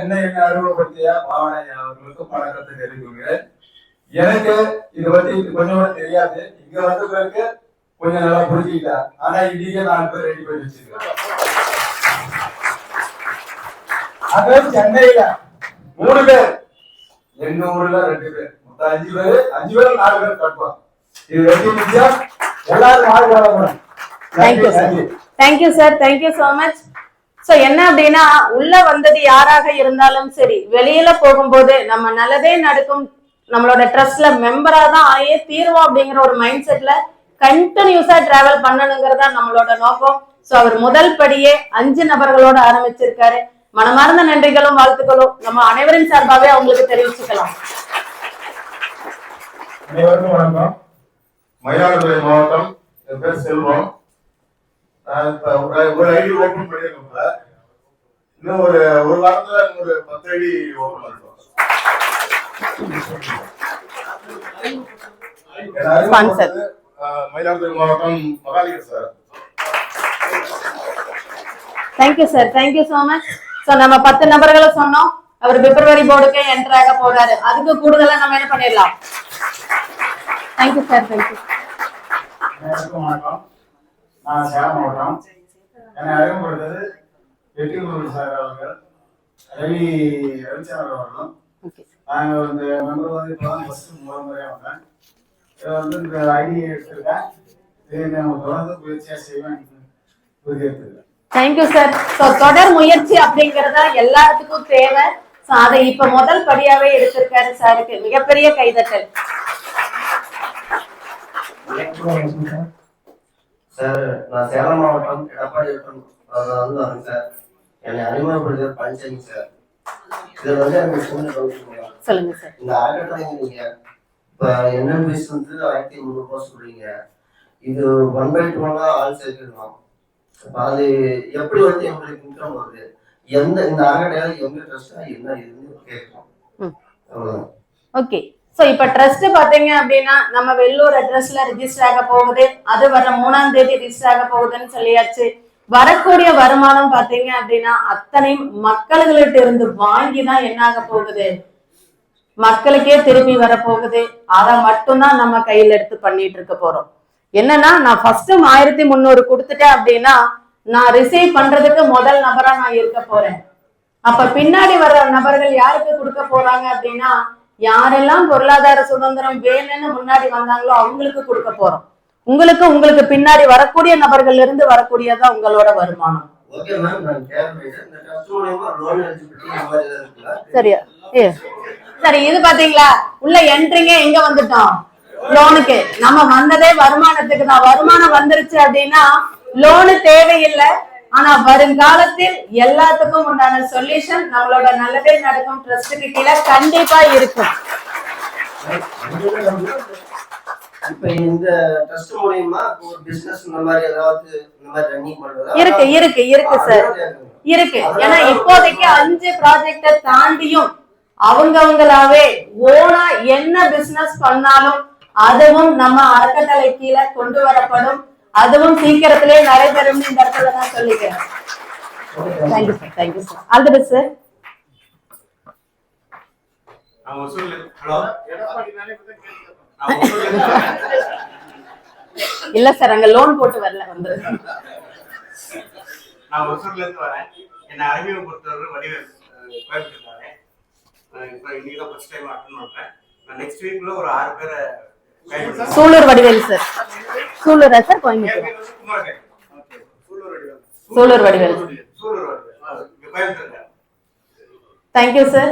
என்ன அறிமுகப்படுத்திய பாவனை அவர்களுக்கும் வணக்கத்தை தெரிவிக்கிறேன். எனக்கு இதை பத்தி கொஞ்சம் கூட தெரியாது. இங்க வந்த பிறகு கொஞ்சம் நல்லா புரிஞ்சுக்கிட்டேன். ஆனா இன்னைக்கே 4 பேர் ரெடி பண்ணி வச்சிருக்கேன். அதாவது சென்னையில 3 பேர், எங்க ஊர்ல 2 பேர், மொத்தம் 5 பேர். 5 பேர் 4 பேர் கட்டுவோம். இது 2 நிமிஷம் எல்லாரும் ஆள். Thank you sir. Thank you sir. Thank you so much. So என்ன அப்படின்னா உள்ள வந்தது யாராக இருந்தாலும் சரி, வெளியில போகும்போது நம்ம நல்லதே நடக்கும், நம்மளோட ட்ரஸ்ட்ல மெம்பரா தான் ஆயே தீர்வோம் அப்படிங்கிற ஒரு மைண்ட் செட்ல கண்டினியூஸா டிராவல் பண்ணணுங்கிறதா நம்மளோட நோக்கம். சோ அவர் முதல் படியே 5 நபர்களோட ஆரம்பிச்சிருக்காரு. மனமார்ந்த நன்றிகளும் வாழ்த்துக்களும் நம்ம அனைவரின் சார்பாகவே அவங்களுக்கு தெரிவிச்சுக்கலாம். அனைவருக்கும் வணக்கம். மயிலாடுதுறை மாவட்டம், என் பேர் செல்வம். ஒரு ஐடி ஓபன் பண்ணிருக்கோம். இன்னும் ஒரு வாரத்துல ஒரு 10 ஐடி ஓபன் பண்ணுவோம். மயிலாடுதுறை மாவட்டம் மகாலிகர் sir. Thank you sir. Thank you so much. So நம்ம 10 நபர்களை சொன்னோம். அவர் பிப்ரவரி போர்டுக்கு என்டர் ஆக போறாரு. அதுக்கு கூடுதலா நம்ம என்ன பண்ணிடலாம்? Thank you sir. தேங்க்யூ. வணக்கம், நான் சேலம் மாவட்டம். என்னை அறிமுகப்படுத்தது வெற்றிகுரு சார் அவர்கள், ரவிச்சந்திரன் அவர்களும். நாங்கள் இந்த மெம்பர் வந்து இப்போ தான் ஃபர்ஸ்ட் முறையாக வந்தேன். இதை வந்து இந்த ஐடி எடுத்திருக்கேன். இதை நான் தொடர்ந்து முயற்சியாக செய்வேன். Thank you sir. ஸோ தொடர் முயற்சி அப்படிங்கறத எல்லாத்துக்கும் தேவை. ஸோ அதை இப்ப முதல் படியாவே எடுத்திருக்காரு சாருக்கு. மிகப்பெரிய கைதட்டல். சார், நான் சேலம் மாவட்டம் எடப்பாடி வந்து வரேன் சார். என்னை அறிமுகப்படுத்துறது பழனிசாமி சார். இதுல வந்து எனக்கு சொல்லுங்க சார். இந்த ஆர்டர் நீங்க இப்ப என்ன பீஸ் வந்து 1300 ரூபாய் சொல்றீங்க. இது 1/2 ஆள் சேர்க்கணும். அது எப்படி வந்து எங்களுக்கு இன்கம் வருது? இந்த ஆர்டர் எங்க ட்ரஸ்டா என்ன இதுன்னு கேட்கணும். அவ்வளவுதான். ஓகே. சோ இப்ப ட்ரஸ்ட் பாத்தீங்க அப்படின்னா நம்ம வெள்ளூர் அட்ரஸ்ல ரிஜிஸ்டர் ஆக போகுது. அது வர 3ஆம் தேதி ரிஜிஸ்டர் ஆக போகுதுன்னு சொல்லியாச்சு. வரக்கூடிய வருமானம் பாத்தீங்க அப்படின்னா அத்தனை மக்கள்கிட்ட இருந்து வாங்கிதான் என்ன ஆக போகுது, மக்களுக்கே திரும்பி வரப்போகுது. அதை மட்டும்தான் நம்ம கையில எடுத்து பண்ணிட்டு இருக்க போறோம். என்னன்னா நான் ஃபர்ஸ்ட் 1300 கொடுத்துட்டேன் அப்படின்னா நான் ரிசீவ் பண்றதுக்கு முதல் நபரா நான் இருக்க போறேன். அப்ப பின்னாடி வர்ற நபர்கள் யாருக்கு கொடுக்க போறாங்க அப்படின்னா யாரெல்லாம் பொருளாதார சுதந்திரம் வேணும்னு முன்னாடி வந்தாங்களோ அவங்களுக்கு கொடுக்க போறோம். உங்களுக்கு பின்னாடி வரக்கூடிய நபர்கள் இருந்து வரக்கூடியதான் உங்களோட வருமானம். சரியா? சரி, இது பாத்தீங்களா உள்ள என்ட்ரிங்க எங்க வந்துட்டோம், லோனுக்கு. நம்ம வந்ததே வருமானத்துக்கு தான். வருமானம் வந்துருச்சு அப்படின்னா லோனு தேவையில்லை. ஆனா வருங்காலத்தில் எல்லாத்துக்கும் உண்டான சொல்யூஷன் நம்மளோட நல்லதே நடக்கும் ட்ரஸ்டுக்கு கீழே கண்டிப்பா இருக்கும். இப்ப இந்த ட்ரஸ்ட் மூலமா ஒரு பிசினஸ் இந்த மாதிரி ஏதாவது இந்த மாதிரி ரன்னிங் பண்றதா இருக்கு சார், இருக்கு. ஏன்னா இப்போதைக்கு 5 ப்ராஜெக்ட தாண்டியும் அவங்கவங்களாவே ஓனா என்ன பிசினஸ் பண்ணாலும் அதுவும் நம்ம அறக்கட்டளை கீழே கொண்டு வரப்படும். அதுவும் சீக்கிரத்திலே நடைபெறும். இந்த இடத்துல நான் சொல்லிக்கிறேன். Thank you sir, thank you sir. All the best sir. இல்ல சார், அங்க லோன் போட்டு வரல வந்து. நான் ஒசூர்ல இருந்து வரேன். என்ன அறிமுகம் பொறுத்தவரை வடிவேல் கோயம்புத்தூர் வரேன். இப்போ இன்னைக்கு தான் ஃபர்ஸ்ட் டைம் அட்டெண்ட் பண்றேன். நான் நெக்ஸ்ட் வீக்ல ஒரு 6 பேரை சூலூர் வடிவேல் சார். சூலூரா sir? Coimbatore. Sulur Vadivel. Thank you sir.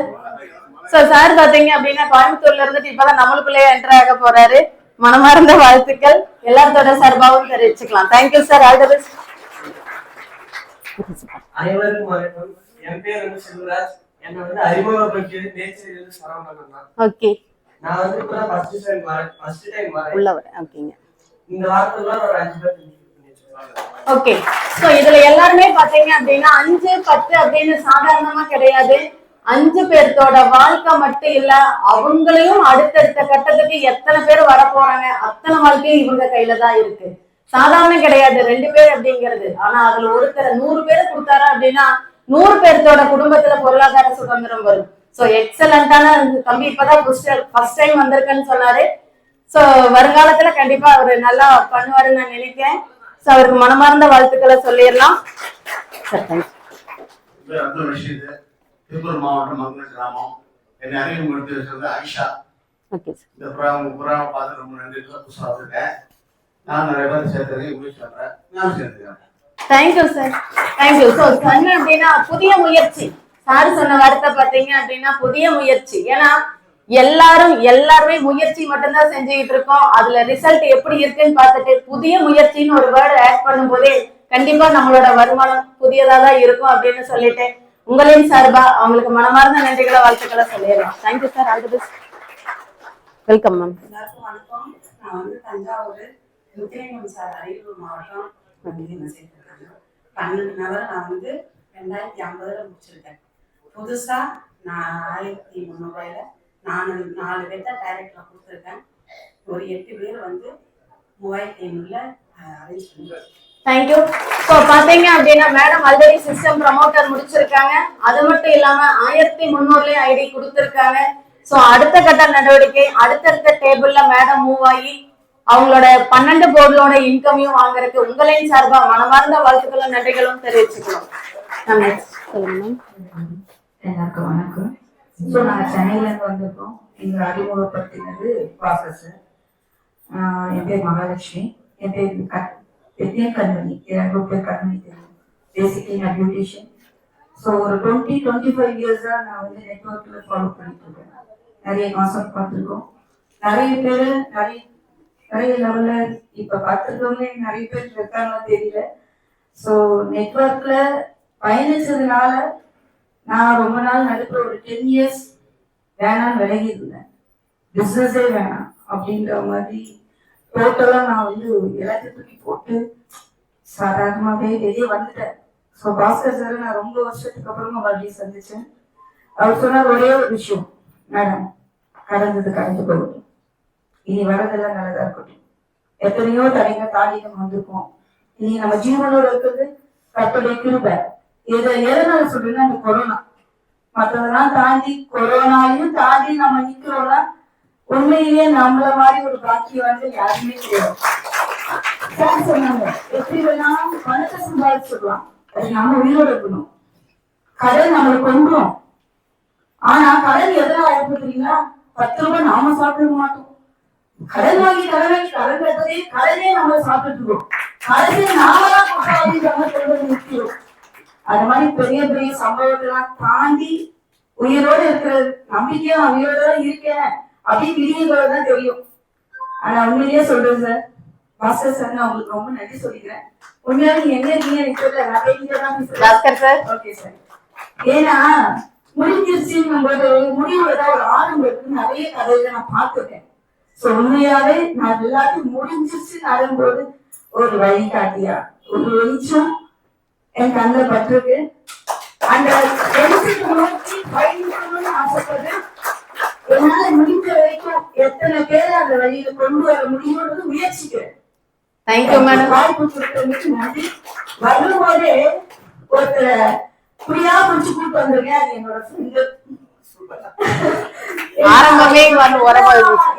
So sir பாத்தீங்க அப்படின்னா கோயம்புத்தூர்ல இருந்துட்டு இப்பதான் நம்மளுக்குள்ளே என்டர் ஆக போறாரு. மனமார்ந்த வாழ்த்துக்கள் எல்லாத்தோட சார்பாகவும் தெரிவிச்சுக்கலாம். Thank you sir. All the best. அனைவருக்கும் வணக்கம். என் பேர் வந்து செல்வராஜ். என்ன வந்து அறிமுகப்படுத்தி நேச்சர் சரவணன். ஓகே. நான் வந்து இப்ப ஃபர்ஸ்ட் டைம் வரேன். உள்ள வரேன். ஓகேங்க. இந்த வாரத்துல ஒரு 5 பேர் ஓகே. சோ இதுல எல்லாருமே பாத்தீங்க அப்படின்னா 5, 10 அப்படின்னு சாதாரணமா கிடையாது. 5 பேர்த்தோட வாழ்க்கை மட்டும் இல்ல, அவங்களையும் அடுத்தடுத்த கட்டத்துக்கு எத்தனை பேர் வர போறாங்க அத்தனை வாழ்க்கையும் இவங்க கையில தான் இருக்கு. சாதாரண கிடையாது 2 பேர் அப்படிங்கிறது. ஆனா அதுல ஒருத்தர் 100 பேர் கொடுத்தாரு அப்படின்னா 100 பேர்த்தோட குடும்பத்துல பொருளாதார சுதந்திரம் வரும். சோ எக்ஸலண்டான தம்பி இப்பதான் ஃபர்ஸ்ட் டைம் வந்திருக்கேன்னு சொன்னாரு. சோ வருங்காலத்துல கண்டிப்பா அவரு நல்லா பண்ணுவாருன்னு நான் நினைக்கிறேன். சோ அவருக்கு மனமார்ந்த வாழ்த்துக்களை சொல்லிடலாம். திருப்பூர் மாவட்டம் மங்கலம் கிராமம். என்னை அறிமுகப்படுத்தி ஆயிஷா. இந்த புறாவை பார்த்து ரொம்ப நன்றி. புதுசாக வந்திருக்கேன். நான் நிறைய பேர் சேர்த்துருக்கேன், முயற்சி பண்றேன். நானும் சேர்த்துக்கிறேன். Thank you sir, thank you. சோ சொன்ன அப்படின்னா புதிய முயற்சி. சார் சொன்ன வார்த்தை பாத்தீங்க அப்படின்னா புதிய முயற்சி. ஏன்னா எல்லாருமே முயற்சி மட்டும்தான் செஞ்சுக்கிட்டு இருக்கோம். அதுல ரிசல்ட் எப்படி இருக்குன்னு பார்த்துட்டு புதிய முயற்சின்னு ஒரு வேர்டு ஆட் பண்ணும் போதே கண்டிப்பா நம்மளோட வருமானம் புதியதா தான் இருக்கும் அப்படின்னு சொல்லிட்டு உங்களின் சார்பா அவங்களுக்கு மனமார்ந்த நன்றிகளை வாழ்த்துக்களை சொல்லிடலாம். Thank you sir. All the best. Welcome ma'am. எல்லாருக்கும் வணக்கம். நான் வந்து தஞ்சாவூர் முத்திரையம்மன் சார் அரியலூர் மாவட்டம் சேர்த்திருக்காங்க. 12 நபரை நான் வந்து 2050 முடிச்சிருக்கேன். புதுசா நான் 1300 ரூபாயில 4 பேர்த்த டைரக்ட்ல கொடுத்துருக்கேன். ஒரு 8 பேர் வந்து 3500ல அரேஞ்ச் பண்ணிருக்கேன். தேங்க்யூ. ஸோ பாத்தீங்க அப்படின்னா மேடம் ஆல்ரெடி சிஸ்டம் ப்ரமோட்டர் முடிச்சிருக்காங்க. அது மட்டும் இல்லாம 1300லயும் ஐடி கொடுத்துருக்காங்க. ஸோ அடுத்த கட்ட நடவடிக்கை அடுத்தடுத்த டேபிள்ல மேடம் மூவ் ஆகி அவங்களோட 12 போர்டுலோட இன்கமையும் வாங்குறதுக்கு உங்களின் சார்பா மனமார்ந்த வாழ்த்துக்களும் நன்றிகளும் தெரிவிச்சுக்கலாம். எல்லாருக்கும் வணக்கம். ஸோ நாங்கள் சென்னையில இருந்து வந்திருக்கோம். எங்களை அறிமுகப்படுத்தினது ப்ராசஸ். என் பேர் மகாலட்சுமி. என் பேர் எத்தனையும் கண்மணி. 2 பேர் கண்மணி தெரியும். பேசிக்கலி நான் பியூட்டிஷியன். ஸோ ஒரு 20-25 இயர்ஸா நான் வந்து நெட்வொர்க்ல ஃபாலோ பண்ணிட்டு இருக்கேன். நிறைய கான்செப்ட் பார்த்துருக்கோம். நிறைய பேர் நிறைய லெவல்ல இப்ப பார்த்துருக்கவங்க நிறைய பேர் இருக்காங்கன்னு தெரியல. ஸோ நெட்வொர்க்ல பயணிச்சதுனால நான் ரொம்ப நாள் நடுப்புற ஒரு 10 இயர்ஸ் வேணான்னு விலகி இருந்தேன். பிஸ்னஸே வேணாம் அப்படின்ற மாதிரி டோட்டலா நான் வந்து எல்லாத்தையும் தூக்கி போட்டு சாதாரணமாவே வெளியே வந்துட்டேன். ஸோ பாஸ்கர் சார் நான் ரொம்ப வருஷத்துக்கு அப்புறமா மறுபடியும் சந்திச்சேன். அவர் சொன்னார் ஒரே ஒரு விஷயம், மேடம் கடந்தது கடந்து போகட்டும், இனி வரதெல்லாம் நல்லதா இருக்கட்டும். எத்தனையோ தடைங்க தாண்டி நம்ம வந்திருக்கோம். இனி நம்ம ஜீவனோட இருக்கிறது கர்த்தருடைய கிருபை. எதனால சொல்றேன்னா இந்த கொரோனா, மற்றதெல்லாம் தாண்டி கொரோனாவையும் தாண்டி நம்ம நிக்கிறோம்னா உண்மையிலேயே நம்மள மாதிரி ஒரு பாக்கியவான்கள் யாருமே கிடையாது. சார் சொன்னாங்க, எப்படி வேணாலும் பணத்தை சம்பாதிச்சிடலாம், அது நம்ம உயிரோட இருக்கணும். கடன் நம்மளுக்கு கொஞ்சம், ஆனா கடன் எதனால ஏற்படுறீங்களா? 10 ரூபாய் நாம சாப்பிட மாட்டோம். கடன் வாங்கி கடன் கடனே நம்ம சாப்பிட்டு இருக்கோம். கடனே நாமதான் நிற்கிறோம். அது மாதிரி பெரிய பெரிய சம்பவத்தெல்லாம் தாண்டி உயிரோட இருக்கிற நம்பிக்கையா உயிரோட இருக்கேன் அப்படின்னு விடியதான் தெரியும். ஆனா உண்மையிலேயே சொல்றேன் சார், பாஸ்கர் சார், நான் உங்களுக்கு ரொம்ப நன்றி சொல்லிக்கிறேன். உண்மையா நீங்க எங்க இருக்கீங்க எனக்கு தெரியல, நான் பேசிட்டு பாஸ்கர் சார். Okay sir. ஏன்னா முடிஞ்சிருச்சுங்கும் போது முடிவுல ஒரு ஆரம்பத்துக்கு நிறைய கதைகளை நான் பார்த்துருக்கேன். சோ உண்மையாவே நான் எல்லாத்தையும் முடிஞ்சிருச்சு நடும்போது ஒரு வழிகாட்டியா ஒரு வெளிச்சம் என் கண்ணில் பட்டிருக்கு. அந்த வெளிச்சத்தை நோக்கி பயணிக்கணும்னு ஆசைப்பட்டு என்னால முடிஞ்ச வரைக்கும் எத்தனை பேரை அந்த வழியில கொண்டு வர முடியும்ன்றது முயற்சிக்கிறேன். Thank you madam. வாய்ப்பு கொடுத்ததுக்கு நன்றி. வரும்போதே ஒருத்தரை புரியா பிடிச்சு கூட்டு வந்திருக்கேன், அது என்னோட ஃப்ரெண்டு. ஆரம்பமே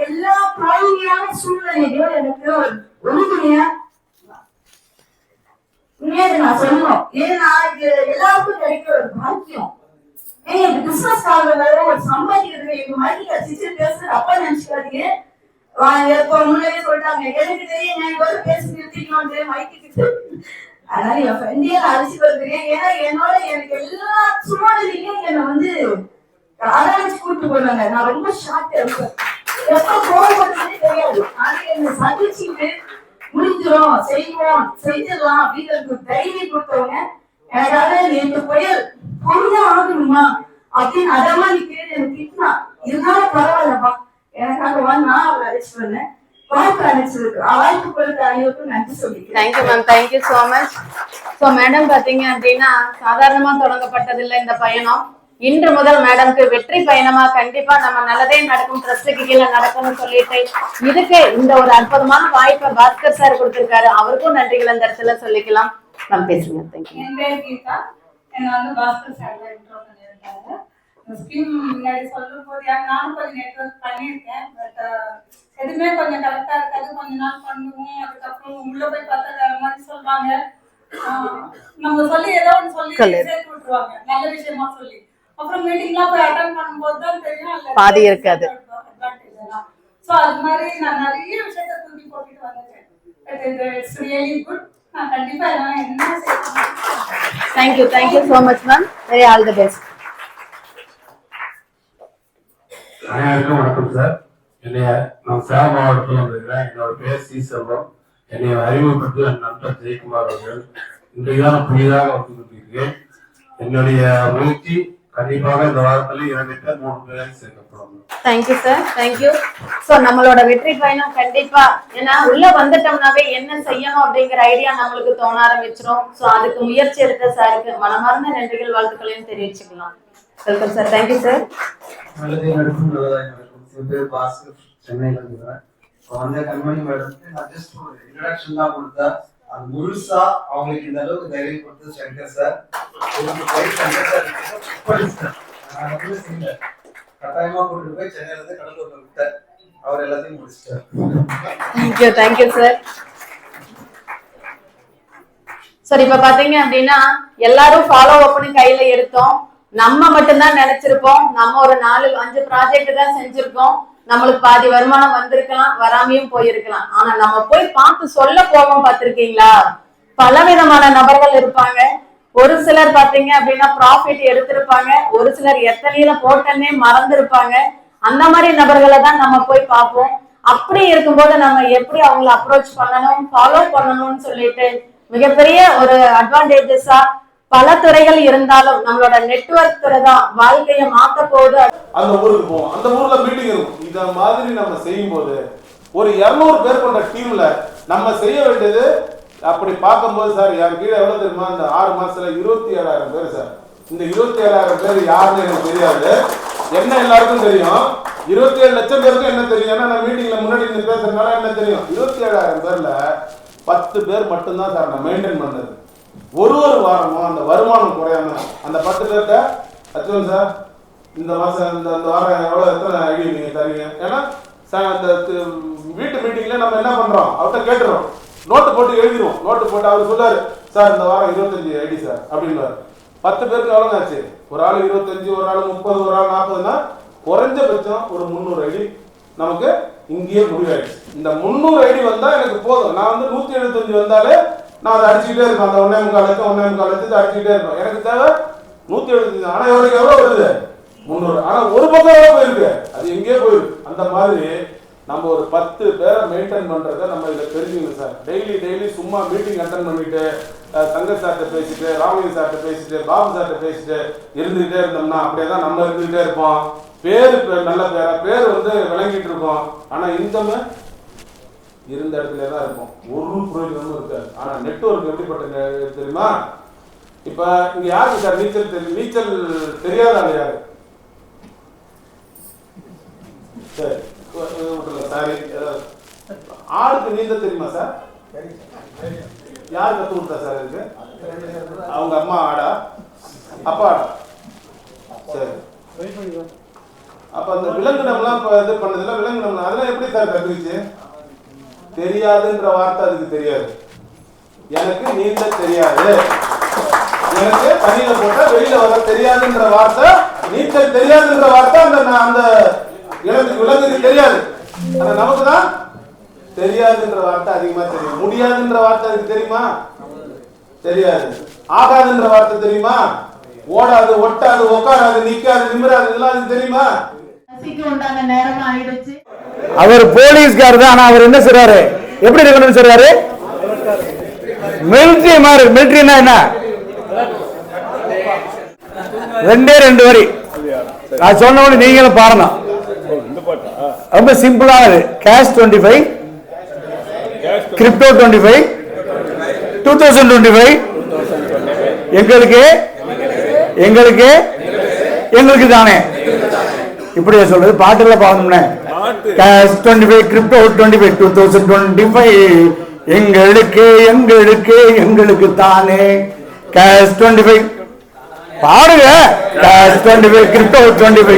எல்லா பிராணியான சூழ்நிலையும் எனக்கு ஒழுங்குமையா நான் சொல்லணும். ஏன்னா இது எல்லாருக்கும் கிடைக்கிற ஒரு பாக்கியம். பிசினஸ் காரங்க ஒரு சம்பாதிக்கிறது எங்க மாதிரி கட்சி பேசுறது அப்பா நினைச்சுக்காதீங்க. முன்னாடியே சொல்லிட்டாங்க, எனக்கு தெரியும் நான் இவ்வளவு பேசி நிறுத்திக்கணும் மைக்கு. அதனால என் ஃப்ரெண்டே அரிசி வருகிறேன். ஏன்னா என்னோட எனக்கு எல்லா சூழ்நிலையும் என்னை வந்து ஆராய்ச்சி கூட்டு போனாங்க. நான் ரொம்ப ஷார்ட் இருப்பேன், எப்ப கோவப்படுறதே தெரியாது. ஆனா என்னை சந்திச்சுட்டு முடிஞ்சிடும் செய்வோம் செஞ்சிடலாம் அப்படிங்கிறது தைரியம் கொடுத்தவங்க. எனக்காக நேற்று புயல் பொண்ணு ஆகணுமா அப்படின்னு அதமா நீ கேட்டு எனக்கு திட்டினா, இருந்தாலும் பரவாயில்லப்பா எனக்காக நான் அவளை அழைச்சு பண்ணேன். வாய்ப்பு அழைச்சிருக்கு, வாய்ப்பு கொடுத்த அனைவருக்கும் நன்றி சொல்லிக்கிறேன். Thank you ma'am, thank you so much. So madam பாத்தீங்க அப்படின்னா சாதாரணமா தொடங்கப்பட்டதில்லை இந்த பயணம். இன்று முதல் மேடம்க்கு வெற்றி பயணமா கண்டிப்பா நம்ம நல்லதே நடக்கும், ட்ரஸ்டுக்கு கீழே நடக்கும்னு சொல்லிட்டு இதுக்கு இந்த ஒரு அற்புதமான வாய்ப்பை பாஸ்கர் சார் கொடுத்திருக்காரு. அவருக்கும் நன்றிகள் அந்த இடத்துல சொல்லிக்கலாம். மேம் பேசுங்க. தேங்க்யூ. என் பேர் கீதா. என்ன வந்து பாஸ்கர் சார் தான் இன்ட்ரோ பண்ணியிருக்காங்க. இந்த ஸ்கீம் முன்னாடி சொல்லும் போது நானும் கொஞ்சம் நெட்வொர்க் பண்ணியிருக்கேன். பட் எதுவுமே கொஞ்சம் கரெக்டா இருக்காது. கொஞ்ச நாள் பண்ணுவோம், அதுக்கப்புறம் உள்ள போய் பார்த்தா வேற மாதிரி சொல்றாங்க. நம்ம சொல்லி ஏதோ ஒன்று சொல்லி சேர்த்து விட்டுருவாங்க நல்ல விஷயமா சொல்லி. அப்புறம் மீட்டிங்லாம் போய் அட்டெண்ட் பண்ணும்போது தான் தெரியும் பாதி இருக்காது. ஸோ அது மாதிரி நான் நிறைய விஷயத்த தூக்கி போட்டுட்டு வந்துட்டேன். It's really good. நான் கண்டிப்பா எல்லாம் என்ன செய்யணும். Thank you, thank you so much ma'am. Very all the best. அனைவருக்கும் வணக்கம் சார். நான் சேலம் மாவட்டத்தில் வந்திருக்கிறேன். என்னோட பேர் சி செல்வம். என்னை அறிமுகப்படுத்தி என் நண்பர் ஜெயக்குமார் அவர்கள். இன்றைக்கு தான் புதிதாக வந்து கொண்டிருக்கிறேன். என்னுடைய முயற்சி கண்டிப்பாக இந்த வாரத்துல 2 பேர் 3 பேர் சேர்க்கப்படும். Thank you sir, thank you. ஸோ நம்மளோட வெற்றி பயணம் கண்டிப்பா, ஏன்னா உள்ள வந்துட்டோம்னாவே என்ன செய்யணும் அப்படிங்கிற ஐடியா நம்மளுக்கு தோண ஆரம்பிச்சிடும். ஸோ அதுக்கு முயற்சி எடுத்த சாருக்கு மனமார்ந்த நன்றிகள் வாழ்த்துக்களையும் தெரிவிச்சுக்கலாம். Welcome sir. Thank you sir. நல்லதே நடக்கும், நல்லதாக நடக்கும். என் பேர் பாஸ்கர், சென்னையில இருக்கிறேன். வந்த கண்மணி மேடத்துக்கு நான் ஜஸ்ட் ஒரு இன்ட்ரடக்ஷன் தான் கொடுத்தா, அது முழுசா அவங்களுக்கு இந்த அளவுக்கு தைரியம் கொடுத்து சங்கர் சார். கட்டாயமா கூட்டிட்டு போய் சென்னையில இருந்து கடலூர்ல விட்டார். அவர் எல்லாத்தையும் முடிச்சிட்டார். Thank you, thank you sir. சரி, இப்ப பாத்தீங்க அப்படின்னா எல்லாரும் ஃபாலோ அப்னு கையில எடுத்தோம். நம்ம மட்டும்தான் நினைச்சிருப்போம் நம்ம ஒரு 4-5 ப்ராஜெக்ட் தான் செஞ்சிருக்கோம், நம்மளுக்கு பாதி வருமானம் வந்திருக்கலாம், வராமையும் போயிருக்கலாம். ஆனா நம்ம போய் பார்த்து சொல்ல போவோம். பார்த்திருக்கீங்களா, பலவிதமான நபர்கள் இருப்பாங்க. ஒரு சிலர் பாத்தீங்க அப்படின்னா ப்ராஃபிட் எடுத்திருப்பாங்க, ஒரு சிலர் எத்தனையில போட்டனே மறந்துருப்பாங்க. அந்த மாதிரி நபர்களை தான் நம்ம போய் பார்ப்போம். அப்படி இருக்கும்போது நம்ம எப்படி அவங்களை அப்ரோச் பண்ணணும், ஃபாலோ பண்ணணும்னு சொல்லிட்டு மிகப்பெரிய ஒரு அட்வான்டேஜஸா பல துறைகள் இருந்தாலும் நம்மளோட நெட்வொர்க் துறை தான் வாழ்க்கையை மாத்த போகுது. அந்த ஊருக்கு போவோம், அந்த ஊர்ல மீட்டிங் இருக்கும். இத மாதிரி நம்ம செய்யும் போது ஒரு 200 பேர் கொண்ட டீம்ல நம்ம செய்ய வேண்டியது, அப்படி பார்க்கும்போது சார் என் கீழே எவ்வளவு தெரியுமா, இந்த 6 மாசத்துல 27,000 பேர் சார். இந்த 27,000 பேர் யாருன்னு எனக்கு தெரியாது, என்ன எல்லாருக்கும் தெரியும். 27 லட்சம் பேருக்கும் என்ன தெரியும், ஏன்னா நான் மீட்டிங்ல முன்னாடி இருந்து பேசுறதுனால என்ன தெரியும். 27,000 பேர்ல 10 பேர் மட்டும்தான் சார் நான் மெயின்டைன் பண்ணது. ஒரு வாரமும் அந்த வருமானம் குறையாம அந்த 10 பேர்கிட்ட அச்சுவன் சார் இந்த மாசம் இந்த வாரம் எவ்வளவு எத்தனை ஐடி நீங்க தருவீங்க? ஏன்னா அந்த வீட்டு மீட்டிங்ல நம்ம என்ன பண்றோம், அவர்கிட்ட கேட்டுறோம், நோட்டு போட்டு எழுதிடுவோம். நோட்டு போட்டு அவர் சொல்றாரு சார் இந்த வாரம் 25 ஐடி சார் அப்படின்வாரு. 10 பேருக்கு எவ்வளவு ஆச்சு? ஒரு ஆள் 25, ஒரு ஆள் 30, ஒரு ஆள் 40னா குறைஞ்சபட்சம் ஒரு 300 ஐடி நமக்கு இங்கேயே முடிவாயிடுச்சு. இந்த 300 ஐடி வந்தா எனக்கு போதும். நான் வந்து 175 வந்தாலே நான் அதை அடிச்சுக்கிட்டே இருப்பேன். அந்த 1.25 லட்சத்தை அடிச்சுக்கிட்டே இருப்பேன். எனக்கு தேவை 175. ஆனா எவ்வளவு வருது? 300. ஆனா ஒரு பக்கம் எவ்வளவு போயிருக்கு? அது எங்கேயே போயிருக்கு. அந்த மாதிரி நம்ம ஒரு 10 பேரை மெயின்டைன் பண்றத நம்ம இதை தெரிஞ்சுக்கணும் சார். டெய்லி சும்மா மீட்டிங் அட்டன் பண்ணிட்டு தங்க சார்ட்ட பேசிட்டு, ராமலிங்க சார்ட்ட பேசிட்டு, பாபு சார்ட்ட பேசிட்டு இருந்துகிட்டே இருந்தோம்னா அப்படியே தான் நம்ம இருந்துகிட்டே இருப்போம். நல்ல பேர் வந்து விளங்கிட்டு இருக்கோம். ஆனா இன்கம் இருந்த இடத்துல தான் இருக்கும், ஒரு பிரயோஜனமும் இருக்காது. ஆனா நெட்வொர்க் எப்படிப்பட்ட தெரியுமா? இப்ப இங்க யாருக்கு சார் நீச்சல் தெரியும்? நீச்சல் தெரியாத யாரு? சரி சாரி, ஆளுக்கு நீந்த தெரியுமா சார்? யாரு கத்து கொடுத்தா சார் இருக்கு? அவங்க அம்மா ஆடா, அப்பா ஆடா? சரி. அப்ப அந்த விலங்கினம்லாம் இது பண்ணதுல விலங்கினம் அதெல்லாம் எப்படி சார் கத்துக்கிச்சு? தெரியாதுன்ற வார்த்தை அதுக்கு தெரியாது. எனக்கு நீந்த தெரியாது, எனக்கு தண்ணியில போட்டா வெளியில வர தெரியாதுன்ற வார்த்தை, நீச்சல் தெரியாதுன்ற வார்த்தை அந்த விலங்குக்கு தெரியாது. ஆனா நமக்கு தான் தெரியாதுன்ற வார்த்தை அதிகமா தெரியும். முடியாதுன்ற வார்த்தை அதுக்கு தெரியுமா? தெரியாது. ஆகாதுன்ற வார்த்தை தெரியுமா? ஓடாது, ஒட்டாது, உட்காராது, நிக்காது, நிமிராது, இதெல்லாம் அதுக்கு தெரியுமா? அவர் போலீஸ்கார் தான். ஆனா அவர் என்ன சொல்றாரு? எப்படி இருக்கணும்னு சொல்றாரு? மிலிட்டரி மாதிரி. மிலிட்டரினா என்ன? 2 வரி நான் சொன்ன உடனே நீங்களும் பாடணும். ரொம்ப சிம்பிளானது. கேஷ் 25, கிரிப்டோ 25, 2025 எங்களுக்கு எங்களுக்கு எங்களுக்கு தானே. இப்படியே சொல்றது. பாட்டுல பாடணும்னே. கேஷ் 25, கிரிப்டோ 25, 2025 எங்களுக்கு எங்களுக்கு எங்களுக்கு தானே. கேஷ் 25 பாடுங்க. கேஷ் 25, கிரிப்டோ 25,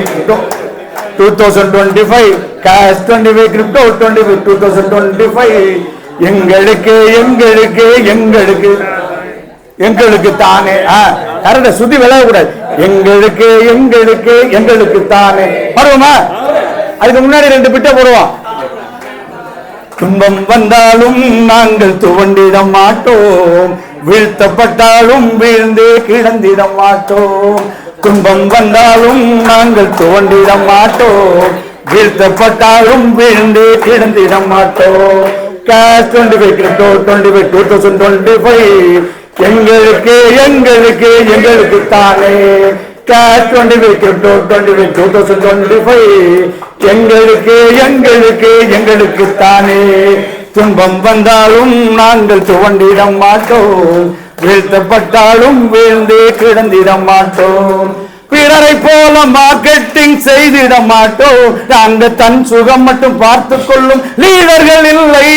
2025 கேஷ் 25, கிரிப்டோ 25, 2025 எங்களுக்கு எங்களுக்கு எங்களுக்கு எங்களுக்கு தானே. கரெக்டா சுத்தி விளைய கூடாது. எங்களுக்கு எங்களுக்கு எங்களுக்கு தானே. பாடுவோமா? அதுக்கு முன்னாடி 2 பிட்ட போடுவோம். துன்பம் வந்தாலும் நாங்கள் துவண்டிட மாட்டோம், வீழ்த்தப்பட்டாலும் வீழ்ந்து கிடந்திட மாட்டோம். துன்பம் வந்தாலும் நாங்கள் துவண்டிட மாட்டோம், வீழ்த்தப்பட்டாலும் வீழ்ந்து கிடந்திட மாட்டோம். கேஷ் 25, கிரிப்டோ 25, 2025 எங்களுக்கு எங்களுக்கு எங்களுக்கு தானே. கேஷ் 25, கிரிப்டோ 25, 2025 எங்களுக்கு எங்களுக்கு எங்களுக்கு தானே. துன்பம் வந்தாலும் நாங்கள் துவண்டிட மாட்டோம், வீழ்த்தப்பட்டாலும் வீழ்ந்து கிடந்திட மாட்டோம். பிறரை போல மார்க்கெட்டிங் செய்திட மாட்டோம், நாங்கள் தன் சுகம் மட்டும் பார்த்து கொள்ளும் லீடர்கள் இல்லை.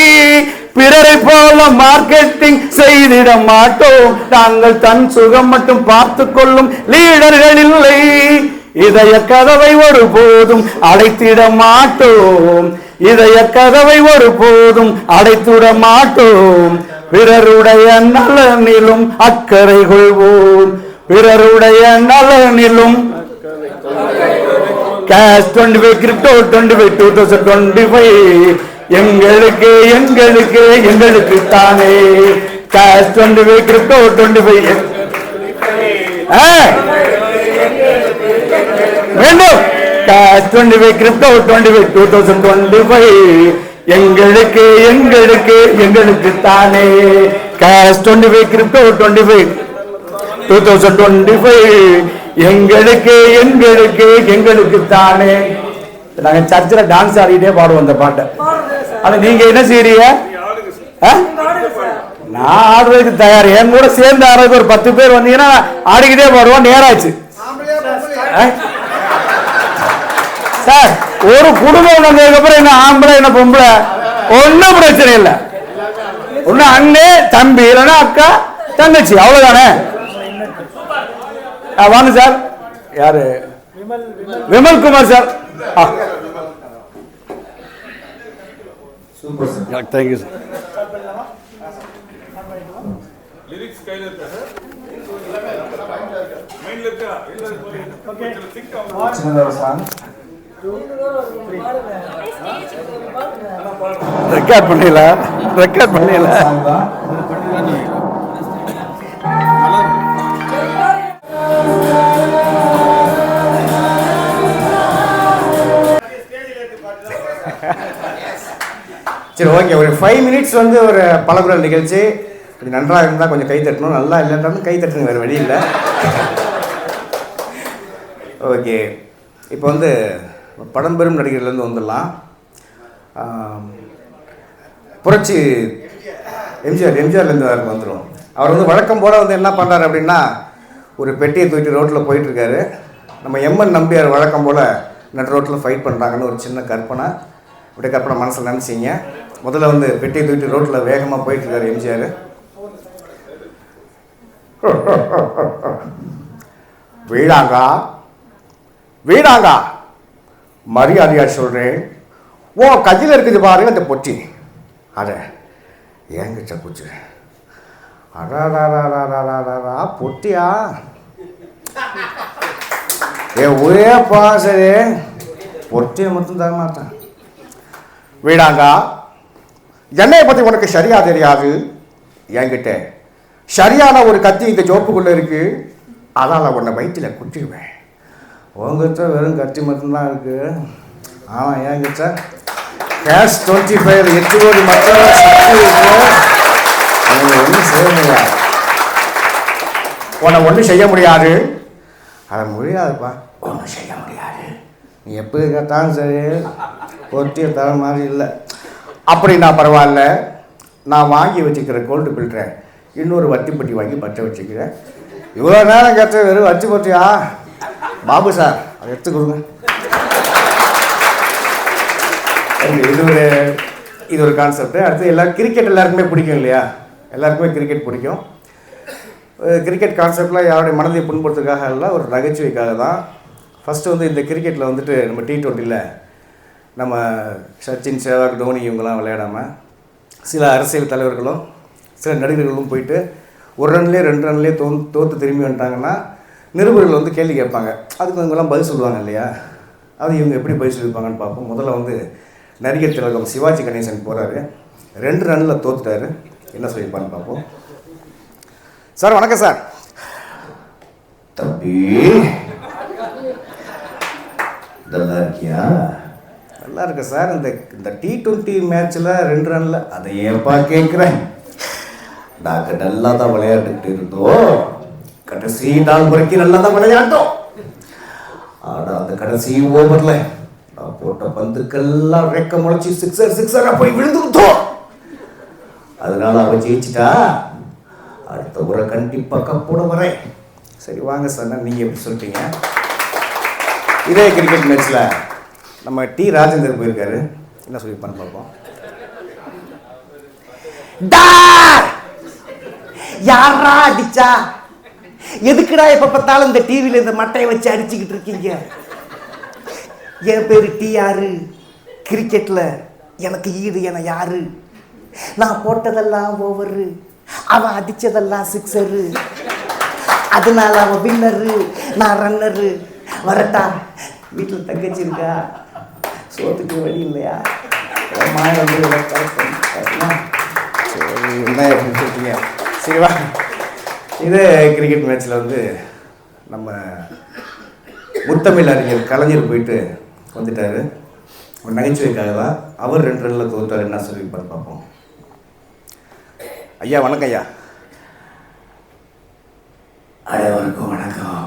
பிறரை போல மார்க்கெட்டிங் செய்திட மாட்டோம், நாங்கள் தன் சுகம் மட்டும் பார்த்து கொள்ளும் லீடர்கள் இல்லை. இதய கதவை ஒருபோதும் அடைத்திட மாட்டோம், இதய கதவை ஒருபோதும் அடைத்திட மாட்டோம். பிறருடைய நலனிலும் அக்கறை கொள்வோம், பிறருடைய நலனிலும். கேஷ் 25, கிரிப்டோ 25, 2025 எங்களுக்கு எங்களுக்கு எங்களுக்கு தானே. கேஷ் 25, கிரிப்டோ 25 வேண்டும். கேஷ் 25, கிரிப்டோ 25, 2025 எங்களுக்கு எங்களுக்கு எங்களுக்கு தானே. கேஷ் 25, கிரிப்டோ 25, 2025 எங்களுக்கு எங்களுக்கு எங்களுக்கு தானே. நாங்க சர்ச்சில் டான்ஸ் ஆடிட்டே பாடுவோம் அந்த பாட்டை. ஆனா நீங்க என்ன செய்யறீங்க? நான் ஆடுறதுக்கு தயார். என் கூட சேர்ந்து ஆடுறதுக்கு ஒரு 10 பேர் வந்தீங்கன்னா ஆடிக்கிட்டே பாடுவோம். நேராச்சு சார். ஒரு குடும்பம் வந்ததுக்கு அப்புறம் என்ன ஆம்பளை என்ன பொம்பளை ஒன்னும் பிரச்சனை இல்லை. ஒண்ணு அண்ணே தம்பி, இல்லைன்னா அக்கா தங்கச்சி அவ்வளவுதானே. வாங்க சார். யாரு? Vimal Kumar sir. Super sir. Thank you sir. சின்னதாக ஒரு சாங். ரெக்கார்ட் பண்ணல சாங் தான். சரி, ஓகே. ஒரு 5 மினிட்ஸ் வந்து ஒரு பலகுரல் நிகழ்ச்சி. இது நன்றாக இருந்தால் கொஞ்சம் கை தட்டணும், நல்லா இல்லைன்றாலும் கை தட்டணும், வேறு வழி இல்லை. ஓகே, இப்போ வந்து பழம்பெரும் நடிகர்லேருந்து வந்துடலாம். புரட்சி எம்ஜிஆர்லேருந்து வந்துடும். அவர் வந்து வழக்கம் போல் வந்து என்ன பண்ணுறாரு அப்படின்னா, ஒரு பெட்டியை தூக்கிட்டு ரோட்டில் போயிட்டுருக்காரு. நம்ம எம்என் நம்பியார் வழக்கம் போல் நடு ரோட்டில் ஃபைட் பண்ணுறாங்கன்னு ஒரு சின்ன கற்பனை, அப்படியே கற்பனை மனசில் நினச்சிங்க. முதல்ல வந்து பெட்டியை தூக்கிட்டு ரோட்டில் வேகமாக போயிட்டுருக்காரு எம்ஜிஆர். வீடாங்கா மரியாதையா சொல்கிறேன், ஓ கையில் இருக்குது பாருங்க அந்த பொட்டி, அதை ஏங்கிட்ட பூச்சு. அடாடாடாடாடாடா பொட்டியா? ஒரே சரி, பொட்டியை மட்டும் தர மாட்டேன். வீடாங்கா, என்னையை பற்றி உனக்கு சரியா தெரியாது. என்கிட்ட சரியான ஒரு கத்தி இந்த ஜோப்புக்குள்ளே இருக்கு, அதால் உன்னை வயிற்றில் குத்திடுவேன். உங்ககிட்ட வெறும் கத்தி மட்டும்தான் இருக்கு. ஆமாம், என்கிட்ட கேஷ் 25 8 கோடி மக்கள் சக்தி இருக்கு. ஒன்றும் செய்ய முடியாது, உன்னை ஒன்றும் செய்ய முடியாது. அதை முடியாதுப்பா, ஒன்றும் செய்ய முடியாது. நீ எப்படி கேட்டாலும் சரி, பொட்டியை தர மாதிரி இல்லை. அப்படின்னா பரவாயில்ல, நான் வாங்கி வச்சுக்கிற கோல்டு பில்டரை இன்னொரு வட்டி பெட்டி வாங்கி பற்ற வச்சுக்கிறேன். இவ்வளோ நேரம் கேட்ட வெறும் வச்சு போட்டியா? பாபு சார், அதை எடுத்து கொடுங்க. இது ஒரு கான்செப்ட். அடுத்து எல்லாரும் கிரிக்கெட் எல்லாருக்குமே பிடிக்கும் இல்லையா? எல்லாருக்குமே கிரிக்கெட் பிடிக்கும். கிரிக்கெட் கான்செப்டில் யாருடைய மனதை புண்படுத்துறதுக்காக இல்லை, ஒரு நகைச்சுவைக்காக தான். ஃபஸ்ட்டு வந்து இந்த கிரிக்கெட்டில் வந்துட்டு நம்ம T20ல் நம்ம சச்சின், சேவாக், தோனி இவங்கெல்லாம் விளையாடாமல் சில அரசியல் தலைவர்களும் சில நடிகர்களும் போயிட்டு 1 ரன்லேயே 2 ரன்லேயே தோற்று திரும்பி வந்துட்டாங்கன்னா நிருபர்கள் வந்து கேள்வி கேட்பாங்க. அதுக்கு இவங்கெல்லாம் பதில் சொல்லுவாங்க இல்லையா? அது இவங்க எப்படி பதில் சொல்லியிருப்பாங்கன்னு பார்ப்போம். முதல்ல வந்து நடிகர் திலகம் சிவாஜி கணேசன் போகிறாரு, 2 ரன்னில் தோத்துட்டாரு. என்ன சொல்லியிருப்பான்னு பார்ப்போம். சார் வணக்கம் சார். தம்பி நல்லா இருக்கியா? நல்லா இருக்கு சார். இந்த T20 மேட்ச்சில் 2 ரன்னில் அதை ஏன்பா கேட்குறேன்? நாங்கள் நல்லா தான் விளையாண்டுக்கிட்டு இருந்தோம், கடைசி நாள் வரைக்கும் நல்லா தான் விளையாண்டோம். ஆனால் அந்த கடைசி ஓவரில் நான் போட்ட பந்துக்கெல்லாம் ரெக்க முளைச்சி சிக்ஸராக போய் விழுந்துட்டோம். அதனால அவன் ஜெயிச்சிட்டா. அடுத்த முறை கண்டிப்பாக கப்போட வரேன். சரி வாங்க சார், நீங்கள் எப்படி சொல்லிட்டீங்க? இதே கிரிக்கெட் மேட்ச்சில் நம்ம டி ராஜேந்தர் போயிருக்காரு. என்ன சொல்லியிருப்பான்னு பார்ப்போம். யாரா அடிச்சா? எதுக்குடா எப்ப பார்த்தாலும் இந்த டிவியில் இந்த மட்டையை வச்சு அடிச்சுக்கிட்டு இருக்கீங்க? என் பேரு TR. கிரிக்கெட்டில் எனக்கு ஈடு என யாரு? நான் போட்டதெல்லாம் ஓவரு, அவன் அடித்ததெல்லாம் சிக்ஸரு. அதனால அவன் வின்னரு, நான் ரன்னரு. வரட்டா? வீட்டில் தங்கச்சி இருக்கா? சோத்துக்கு வழி இல்லையா? சரி என்ன அப்படின்னு சொல்லிட்டீங்க. சரிவா, இது கிரிக்கெட் மேட்ச்சில் வந்து நம்ம முத்தமிழ் அறிஞர் கலைஞர் போயிட்டு வந்துட்டார். ஒரு நகைச்சுவைக்காக தான். அவர் 2 ரன்னில் தோற்றார். என்ன சொல்லியிருப்பான்னு பார்ப்போம். ஐயா வணக்கம். ஐயா அனைவருக்கும் வணக்கம்.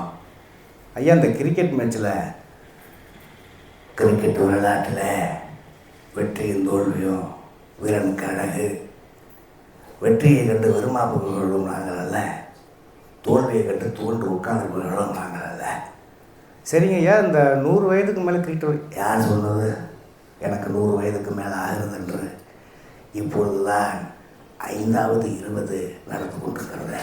ஐயா, இந்த கிரிக்கெட் மேட்ச்சில் கிரிக்கெட் விளையாட்டில் வெற்றியும் தோல்வியும் வீரனுக்கு அழகு. வெற்றியை கண்டு விரும்பாப்புகளும் நாங்கள் அல்ல, தோல்வியை கண்டு தோன்று உட்கார்ந்துகளும் நாங்கள் அல்ல. சரிங்க ஐயா, இந்த 100 வயதுக்கு மேலே கிரிக்கெட் யார் சொன்னது எனக்கு 100 வயதுக்கு மேலே ஆகிறது என்று? இப்பொழுதுதான் 5வது 20 நடந்து கொண்டிருக்கிறது.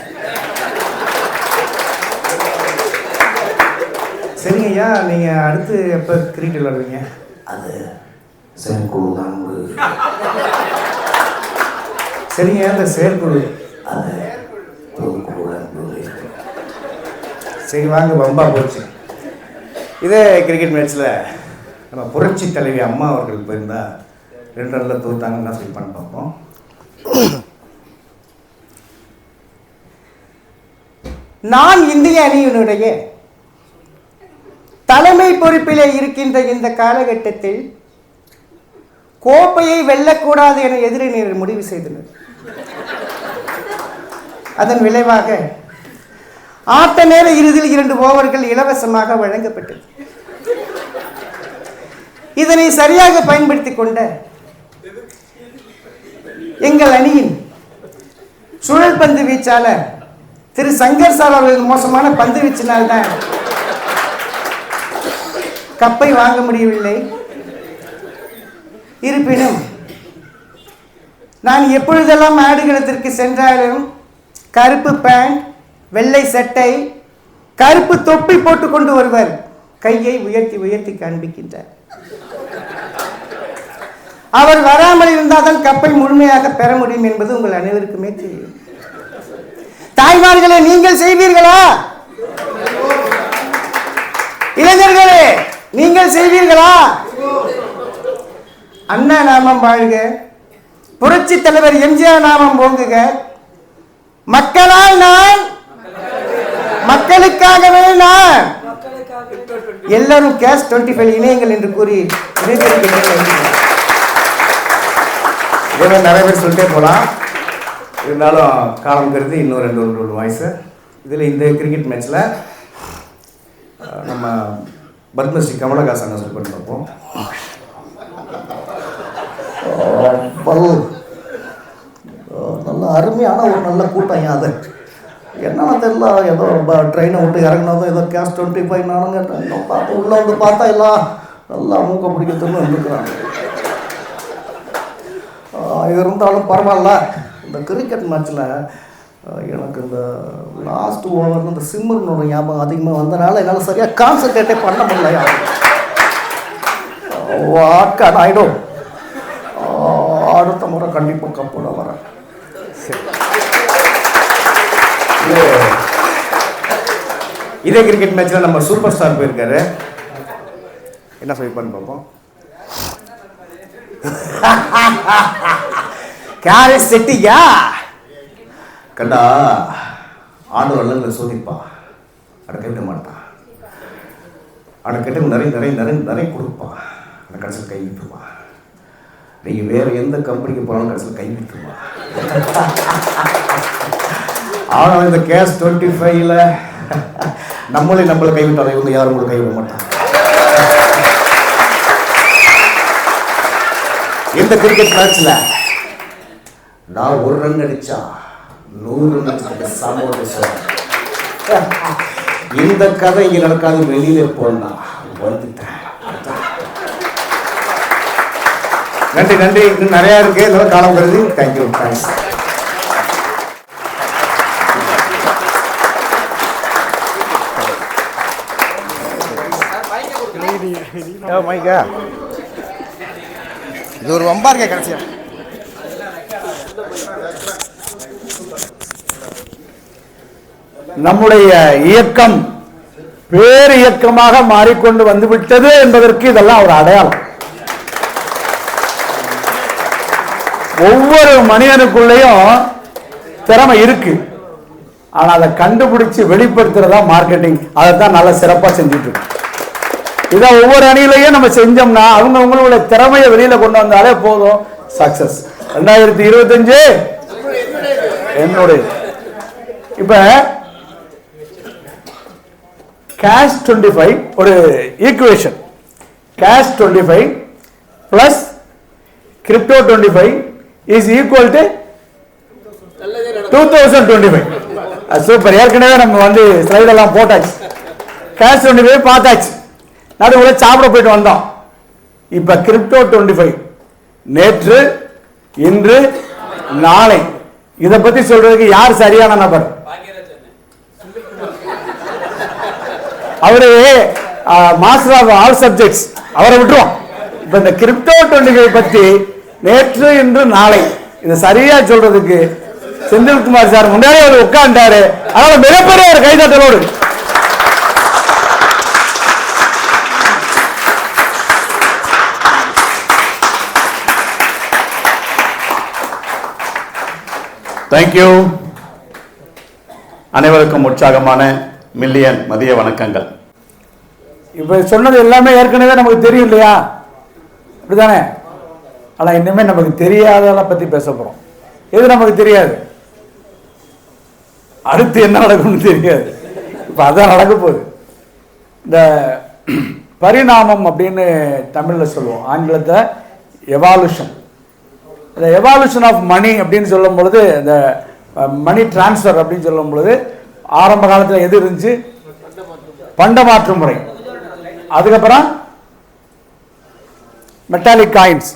சரிங்க ஐயா, நீங்கள் அடுத்து எப்போ கிரிக்கெட் விளையாடுவீங்க? அது செயற்குழு தான். சரிங்க, அந்த செயற்குழு அது பொதுக்குழு. சரி வாங்க, பம்பா போச்சு. இதே கிரிக்கெட் மேட்ச்சில் நம்ம புரட்சி தலைவி அம்மா அவர்கள் போயிருந்தா 2 ரன்னில் தோத்தாங்கன்னு என்ன சொல்லி பண்ண பார்ப்போம். நான் இந்திய அணியினுடைய தலைமை பொறுப்பிலே இருக்கின்ற இந்த காலகட்டத்தில் கோப்பையை வெல்லக்கூடாது என எதிரினர் முடிவு செய்தனர். அதன் விளைவாக ஆட்ட நேர இறுதியில் 2 ஓவர்கள் இலவசமாக வழங்கப்பட்டது. இதனை சரியாக பயன்படுத்திக் கொண்ட எங்கள் அணியின் சுழல் பந்து வீச்சாளர் திரு சங்கர் சார் அவர்கள் மோசமான பந்து வீச்சினால்தான் கப்பை வாங்க முடியவில்லை. இருப்பினும் நான் எப்பொழுதெல்லாம் ஆடுகளத்திற்கு சென்றாலும் கருப்பு பேண்ட், வெள்ளை சட்டை, கருப்பு தொப்பி போட்டுக் கொண்டு வருவர். கையை உயர்த்தி உயர்த்தி காண்பிக்கின்றார். அவர் வராமல் இருந்தால்தான் கப்பை முழுமையாக பெற முடியும் என்பது உங்கள் அனைவருக்குமே தெரியும். தாய்மார்களே, நீங்கள் செய்வீர்களா? இளைஞர்களே, நீங்கள் செய்வீர்களா? அண்ணா நாமம் வாழ்க, புரட்சி தலைவர் எம்ஜிஆர் நாமம் ஓங்குக. மக்களால் நான், மக்களுக்காகவே நான். எல்லாரும் கேஷ் 25 இணையங்கள் என்று கூறி நிறைய பேர் சொல்லிட்டே போகலாம். இருந்தாலும் காலம் கருதி இன்னும் 2 வாய்ஸு. இதில் இந்த கிரிக்கெட் மேட்ச்சில் நம்ம பத்மஸ்ரீ கமலஹாசன் சொல்லி பண்ணி பார்ப்போம். நல்ல அருமையான ஒரு நல்ல கூட்டம். அது என்னன்னா தெரியல, ஏதோ ட்ரெயினை விட்டு இறங்கினதும் ஏதோ கேஷ் 25 நானுங்க பார்த்து உள்ளே வந்து பார்த்தா எல்லாம் நல்லா மூக்க பிடிக்கிறதுன்னு வந்துருக்குறாங்க. இருந்தாலும் பரவாயில்ல. இந்த கிரிக்கெட் மேட்ச்சில் எனக்கு இந்த லாஸ்ட் ஓவர் இந்த சிம்மர்னோட ஞாபகம் அதிகமாக வந்தனால என்னால் சரியாக கான்சன்ட்ரேட்டே பண்ண முடியலையா. வாட் ஆகிடும். அடுத்த முறை கண்டிப்பாக கப்போட வரேன். இதே கிரிக்கெட் மேட்ச்சில் நம்ம சூப்பர் ஸ்டார் போயிருக்காரு. என்ன சொல்லி பண்ணி பார்ப்போம். கேர செட்டியா கண்டா ஆண்டவர்கள் சோதிப்பான். அதை கேட்க மாட்டான். அதை கேட்ட நிறைய கொடுப்பான். அந்த கடைசியில் கை விட்டுருவான். நீங்கள் வேறு எந்த கம்பெனிக்கு போனாலும் கடைசியில் கை விட்டுருவான். ஆனால் இந்த கேஷ் 25ல் நம்மளை கைவிட்டாங்க. இவங்க யாரும் கூட கைவிட மாட்டாங்க. இந்த கிரிக்கெட் மேட்ச்ல நான் 1 ரன் அடிச்சா 100 ரன் சமோதேஸ்வரன். இந்த கதை இங்க நடக்காது. வெளியில போனா வந்துட்டேன். நன்றி நன்றி. இன்னும் நிறைய இருக்கு. இதெல்லாம் காலம் கருதி தேங்க்யூ. தேங்க்ஸ். இது ஒரு வம்பா இருக்க கடைசியா. நம்முடைய இயக்கம் பேர் இயக்கமாக மாறிக்கொண்டு வந்துவிட்டது என்பதற்கு இதெல்லாம் ஒரு அடையாளம். ஒவ்வொரு மனிதனுக்குள்ளேயும் திறமை இருக்கு. ஆனா அதை கண்டுபிடிச்சு வெளிப்படுத்துறதா மார்க்கெட்டிங். அதைத்தான் நல்லா சிறப்பா செஞ்சுட்டு இருக்கு. இதை ஒவ்வொரு அணியிலையும் நம்ம செஞ்சோம்னா அவங்க உங்களோட திறமையை வெளியில கொண்டு வந்தாலே போதும், சக்சஸ். 2025 என்னுடைய இப்ப கேஷ் 25 ஒரு equation. Cash 25 plus crypto 25 is equal to 2025. Super. ஏற்கனவே நம்ம வந்து ஸ்லைடெல்லாம் போட்டாச்சு. கேஷ் 25 பார்த்தாச்சு. நடுவில் சாப்பிட போயிட்டு வந்தோம். இப்ப கிரிப்டோ 25 நேற்று, இன்று, நாளை இதை பத்தி சொல்றதுக்கு யார் சரியான நபர்? அவரு மாஸ்டர் ஆஃப் ஆல் சப்ஜெக்ட்ஸ், அவரை விட்டுருவோம். இப்ப இந்த கிரிப்டோ 25 பத்தி நேற்று இன்று நாளை இதை சரியா சொல்றதுக்கு செந்தில்குமார் சார் முன்னாடி அவர் உட்கார்ந்தாரு. அதனால மிகப்பெரிய ஒரு கைதட்டலோடு தேங்க்யூ. அனைவருக்கும் உற்சாகமான மில்லியன் மதிய வணக்கங்கள். இப்ப சொன்னது எல்லாமே ஏற்கனவே நமக்கு தெரியும் இல்லையா, அப்படிதானே? ஆனா இனிமே நமக்கு தெரியாததெல்லாம் பத்தி பேச போறோம். எது நமக்கு தெரியாது, அடுத்து என்ன நடக்கும்னு தெரியாது. இப்ப அதான் நடக்க போகுது. இந்த பரிணாமம் அப்படின்னு தமிழ்ல சொல்லுவோம், ஆங்கிலத்தை எவால்யூஷன். இந்த எவால்யூஷன் ஆஃப் மணி அப்படின்னு சொல்லும் பொழுது, இந்த மணி டிரான்ஸ்ஃபர் அப்படின்னு சொல்லும் பொழுது, ஆரம்ப காலத்தில் எது இருந்துச்சு? பண்டமாற்று முறை. அதுக்கப்புறம் மெட்டாலிக் காயின்ஸ்,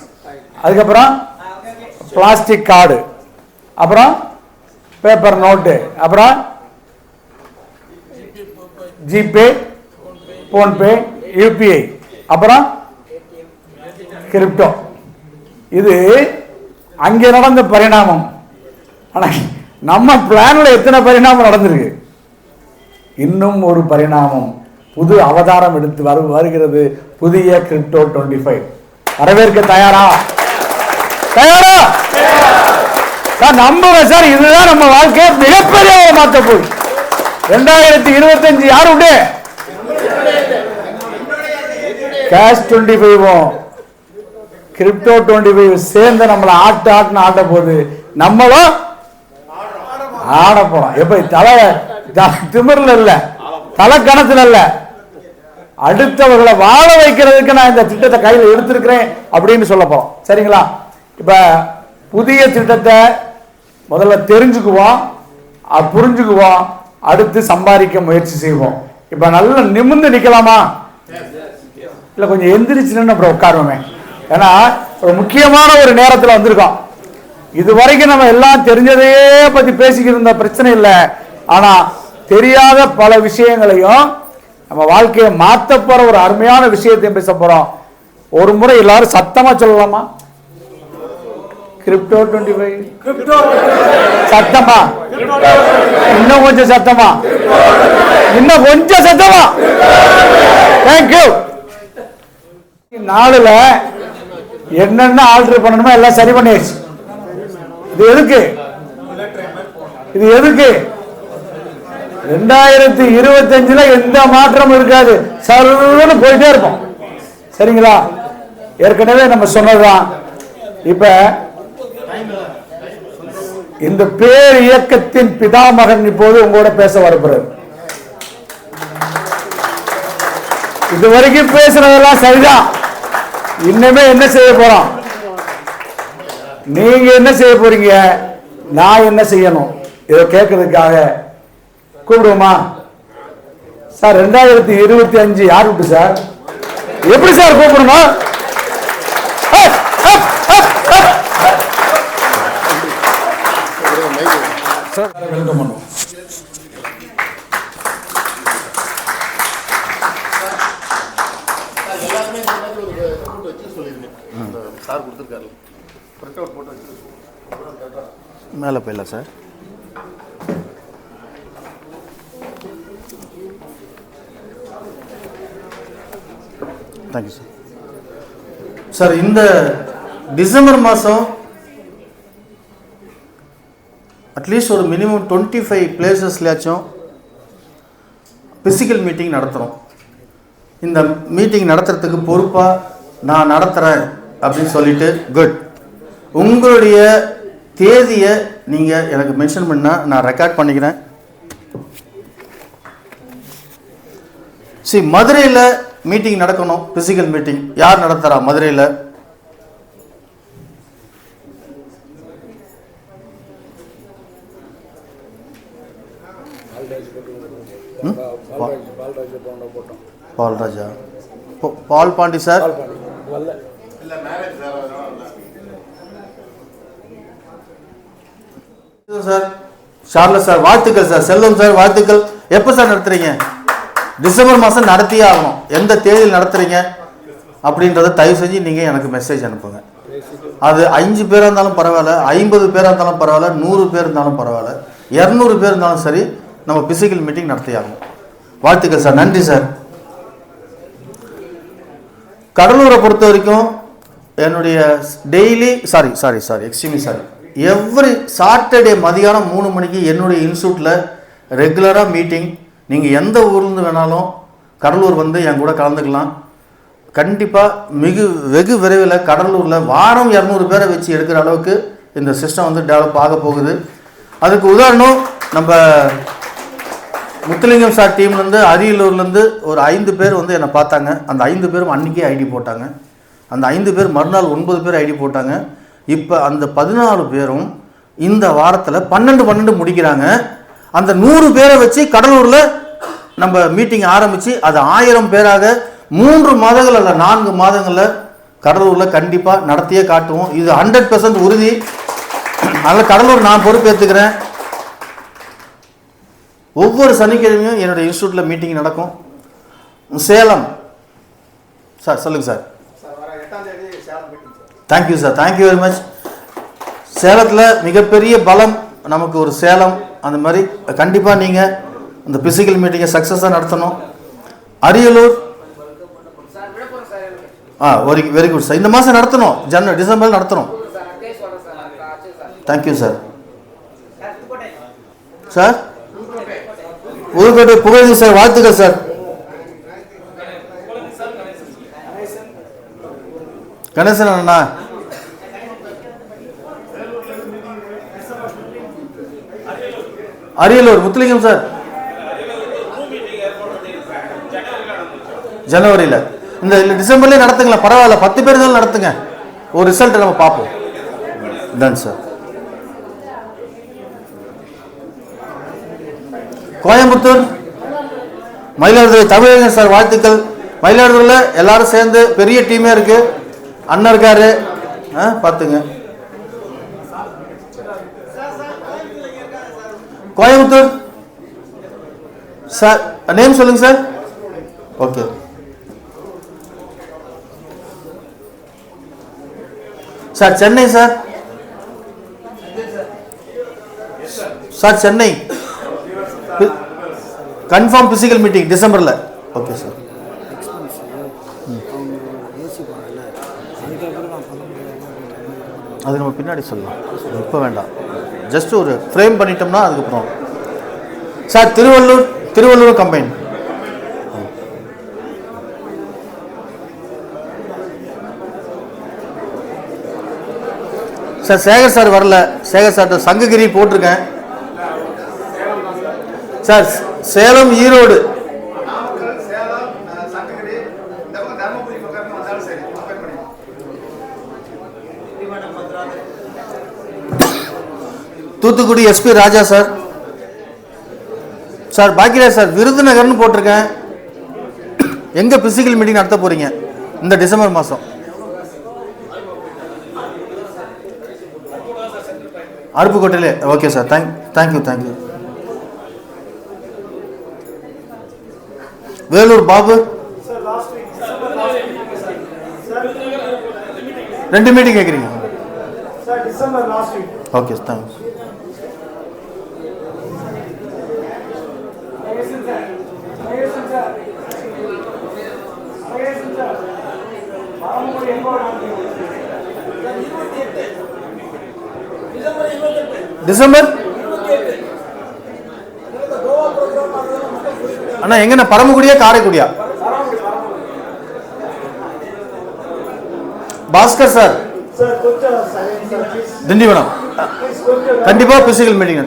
அதுக்கப்புறம் பிளாஸ்டிக் கார்டு, அப்புறம் பேப்பர் நோட்டு, அப்புறம் ஜிபே, போன்பே, யூபிஐ, அப்புறம் கிரிப்டோ. இது அங்கே நடந்த பரிணாமம். ஆனா நம்ம பிளான்ல எத்தனை பரிணாமம் நடந்திருக்கு? இன்னும் ஒரு பரிணாமம், புது அவதாரம் எடுத்து வருகிறது, புதிய கிரிப்டோ 25. வரவேற்க தயாரா? தயாரா? நம்புறேன் சார், இதுதான் நம்ம வாழ்க்கையை மிகப்பெரிய மாற்ற போகுது. 2025 யாரு உண்டு? கேஷ் 25 கிரிப்டோ 25 சேர்ந்து நம்மளை ஆட்ட போகுது. நம்மளும் ஆட போறோம். எப்ப தலை திமிர்ல இல்ல, தலை கணத்துல இல்ல, அடுத்தவர்களை வாழ வைக்கிறதுக்கு நான் இந்த திட்டத்தை கையில் எடுத்திருக்கிறேன் அப்படின்னு சொல்ல போறோம். சரிங்களா? இப்ப புதிய திட்டத்தை முதல்ல தெரிஞ்சுக்குவோம், புரிஞ்சுக்குவோம், அடுத்து சம்பாதிக்க முயற்சி செய்வோம். இப்ப நல்லா நிமிர்ந்து நிக்கலாமா? இல்ல கொஞ்சம் எந்திரிச்சுன்னு அப்புறம் உட்காருவோமே. ஏன்னா ஒரு முக்கியமான ஒரு நேரத்தில் வந்திருக்கோம். இது வரைக்கும் நம்ம எல்லாம் தெரிஞ்சதையே பத்தி பேசிக்கிட்டு இருந்த பிரச்சனை இல்லை. ஆனா தெரியாத பல விஷயங்களையும் நம்ம வாழ்க்கையை மாற்ற போற ஒரு அருமையான விஷயத்தையும் பேச போறோம். ஒரு முறை எல்லாரும் சத்தமா சொல்லலாமா? கிரிப்டோ 25. சத்தமா? இன்னும் கொஞ்சம் சத்தமா? இன்னும் கொஞ்சம் சத்தமா? தேங்க்யூ. நாளுல என்னென்ன ஆல்டர் பண்ணணுமோ எல்லாம் சரி பண்ணியாச்சு. இது எதுக்கு? 2025 எந்த மாற்றமும் இருக்காது, சர்வன்னு போயிட்டே இருப்போம். சரிங்களா? ஏற்கனவே நம்ம சொன்னதுதான். இப்ப இந்த பேர் இயக்கத்தின் பிதாமகன் இப்போது உங்களோட பேச வரப்படுறார். இதுவரைக்கும் பேசுறதெல்லாம் சரிதான். இன்னுமே என்ன செய்ய போறோம்? நீங்க என்ன செய்ய போறீங்க, நான் என்ன செய்யணும், இதை கேட்கறதுக்காக கூப்பிடுவோமா சார்? 2025 யார் விட்டு சார்? எப்படி சார் கூப்பிடணும்? வெல்கம் பண்ணுவோம். மேலே போயிடலாம் சார். Thank you sir. சார், இந்த டிசம்பர் மாதம் அட்லீஸ்ட் ஒரு மினிமம் 25 பிளேசஸ்லையாச்சும் ஃபிசிக்கல் மீட்டிங் நடத்துகிறோம். இந்த மீட்டிங் நடத்துறதுக்கு பொறுப்பாக நான் நடத்துகிறேன் அப்படின்னு சொல்லிட்டு குட். உங்களுடைய தேதியை நீங்கள் எனக்கு மென்ஷன் பண்ணால் நான் ரெக்கார்ட் பண்ணிக்கிறேன். மதுரையில் மீட்டிங் நடக்கணும், ஃபிசிக்கல் மீட்டிங். யார் நடத்துகிறா மதுரையில்? Palraja, Pal Pandi sir. Sir, Charles sir வாழ்த்துக்கள் சார், செல்வம் சார் வாழ்த்துக்கள். எப்போ சார் நடத்துறீங்க? டிசம்பர் மாதம் நடத்தியே ஆகணும். எந்த தேதியில் நடத்துறீங்க அப்படின்றத தயவு செஞ்சு நீங்கள் எனக்கு மெசேஜ் அனுப்புங்க. அது 5 பேராக இருந்தாலும் பரவாயில்ல, 50 பேராக இருந்தாலும் பரவாயில்ல, 100 பேர் இருந்தாலும் பரவாயில்ல, 200 பேர் இருந்தாலும் சரி, நம்ம பிசிக்கல் மீட்டிங் நடத்தி ஆகணும். வாழ்த்துக்கள் சார், நன்றி சார். கடலூரை பொறுத்த வரைக்கும் என்னுடைய டெய்லி எவ்ரி சாட்டர்டே மதியானம் 3 மணிக்கு என்னுடைய இன்ஸ்டியூட்டில் ரெகுலராக மீட்டிங். நீங்கள் எந்த ஊர்லேருந்து வேணாலும் கடலூர் வந்து என் கூட கலந்துக்கலாம். கண்டிப்பாக வெகு விரைவில் கடலூரில் வாரம் 200 பேரை வச்சு எடுக்கிற அளவுக்கு இந்த சிஸ்டம் வந்து டெவலப் ஆக போகுது. அதுக்கு உதாரணம் நம்ம முத்துலிங்கம் சார் டீம்லேருந்து அரியலூர்லேருந்து ஒரு 5 பேர் வந்து என்னை பார்த்தாங்க. அந்த 5 பேரும் அன்றைக்கே ஐடி போட்டாங்க. அந்த 5 பேர் மறுநாள் 9 பேர் ஐடி போட்டாங்க. இப்போ அந்த 14 பேரும் இந்த வாரத்தில் 12 முடிக்கிறாங்க. அந்த 100 பேரை வச்சு கடலூரில் நம்ம மீட்டிங் ஆரம்பித்து அது 1000 பேராக 3 மாதங்கள் அல்ல 4 மாதங்களில் கடலூரில் கண்டிப்பாக நடத்தியே காட்டுவோம். இது 100% உறுதி. அதில் கடலூர் நான் பொறுப்பேற்றுக்கிறேன். ஒவ்வொரு சனிக்கிழமையும் என்னுடைய இன்ஸ்டியூட்டில் மீட்டிங் நடக்கும். சேலம் சார் சொல்லுங்கள் sir. Thank you sir, thank you very much. சேலத்தில் மிகப்பெரிய பலம் நமக்கு ஒரு சேலம். அந்த மாதிரி கண்டிப்பாக நீங்கள் இந்த பிசிக்கல் மீட்டிங்கை சக்ஸஸாக நடத்தணும். Ariyalur very good sir. இந்த மாதம் நடத்தணும், டிசம்பர் நடத்தணும். Thank you sir. சார் புதுக்கோட்டை புகழ் சார் வாழ்த்துக்கள் சார். கணேசன் அண்ணா அரியலூர் முத்துலிங்கம் சார் ஜனவரியில் இந்த டிசம்பர்லேயே நடத்துங்களா பரவாயில்ல, 10 பேர் தான் நடத்துங்க. ஒரு ரிசல்ட் நம்ம பார்ப்போம். Done sir. Coimbatore Mayiladuthurai Tamilagam sir வாழ்த்துக்கள். மயிலாடுதுறையில் எல்லாரும் சேர்ந்து பெரிய டீமே இருக்கு. அண்ணன் இருக்காரு, பார்த்துங்க. கோயம்புத்தூர் சார் நேம் சொல்லுங்க sir. Okay sir. Chennai sir. Sir Chennai confirm physical meeting டிசம்பரில். Okay sir. அது நம்ம பின்னாடி சொல்லலாம், இப்போ வேண்டாம். ஜஸ்ட் ஒரு ஃப்ரேம் பண்ணிட்டோம்னா அதுக்கப்புறம். Sir Tiruvallur combine. Sir Sekar sir வரல. சேகர் சார் சங்ககிரி போட்டிருக்கேன் sir. Salem Erode Thoothukudi SP Raja sir. Sir Bhagyaraj sir விருதுநகர்னு போட்டிருக்கேன். எங்க பிசிக்கல் மீட்டிங் நடத்த போறீங்க இந்த டிசம்பர் மாதம்? அருப்புக்கோட்டையிலே. Okay sir, thank you. Vellore Babu 2 meeting கேட்குறீங்க? Okay thanks. டிசம்பர் அண்ணா எங்கண்ணா? பரமக்குடியா காரைக்குடியா? பாஸ்கர் சார் திண்டிவனம். கண்டிப்பா பிசிக்கல் மீட்டிங்.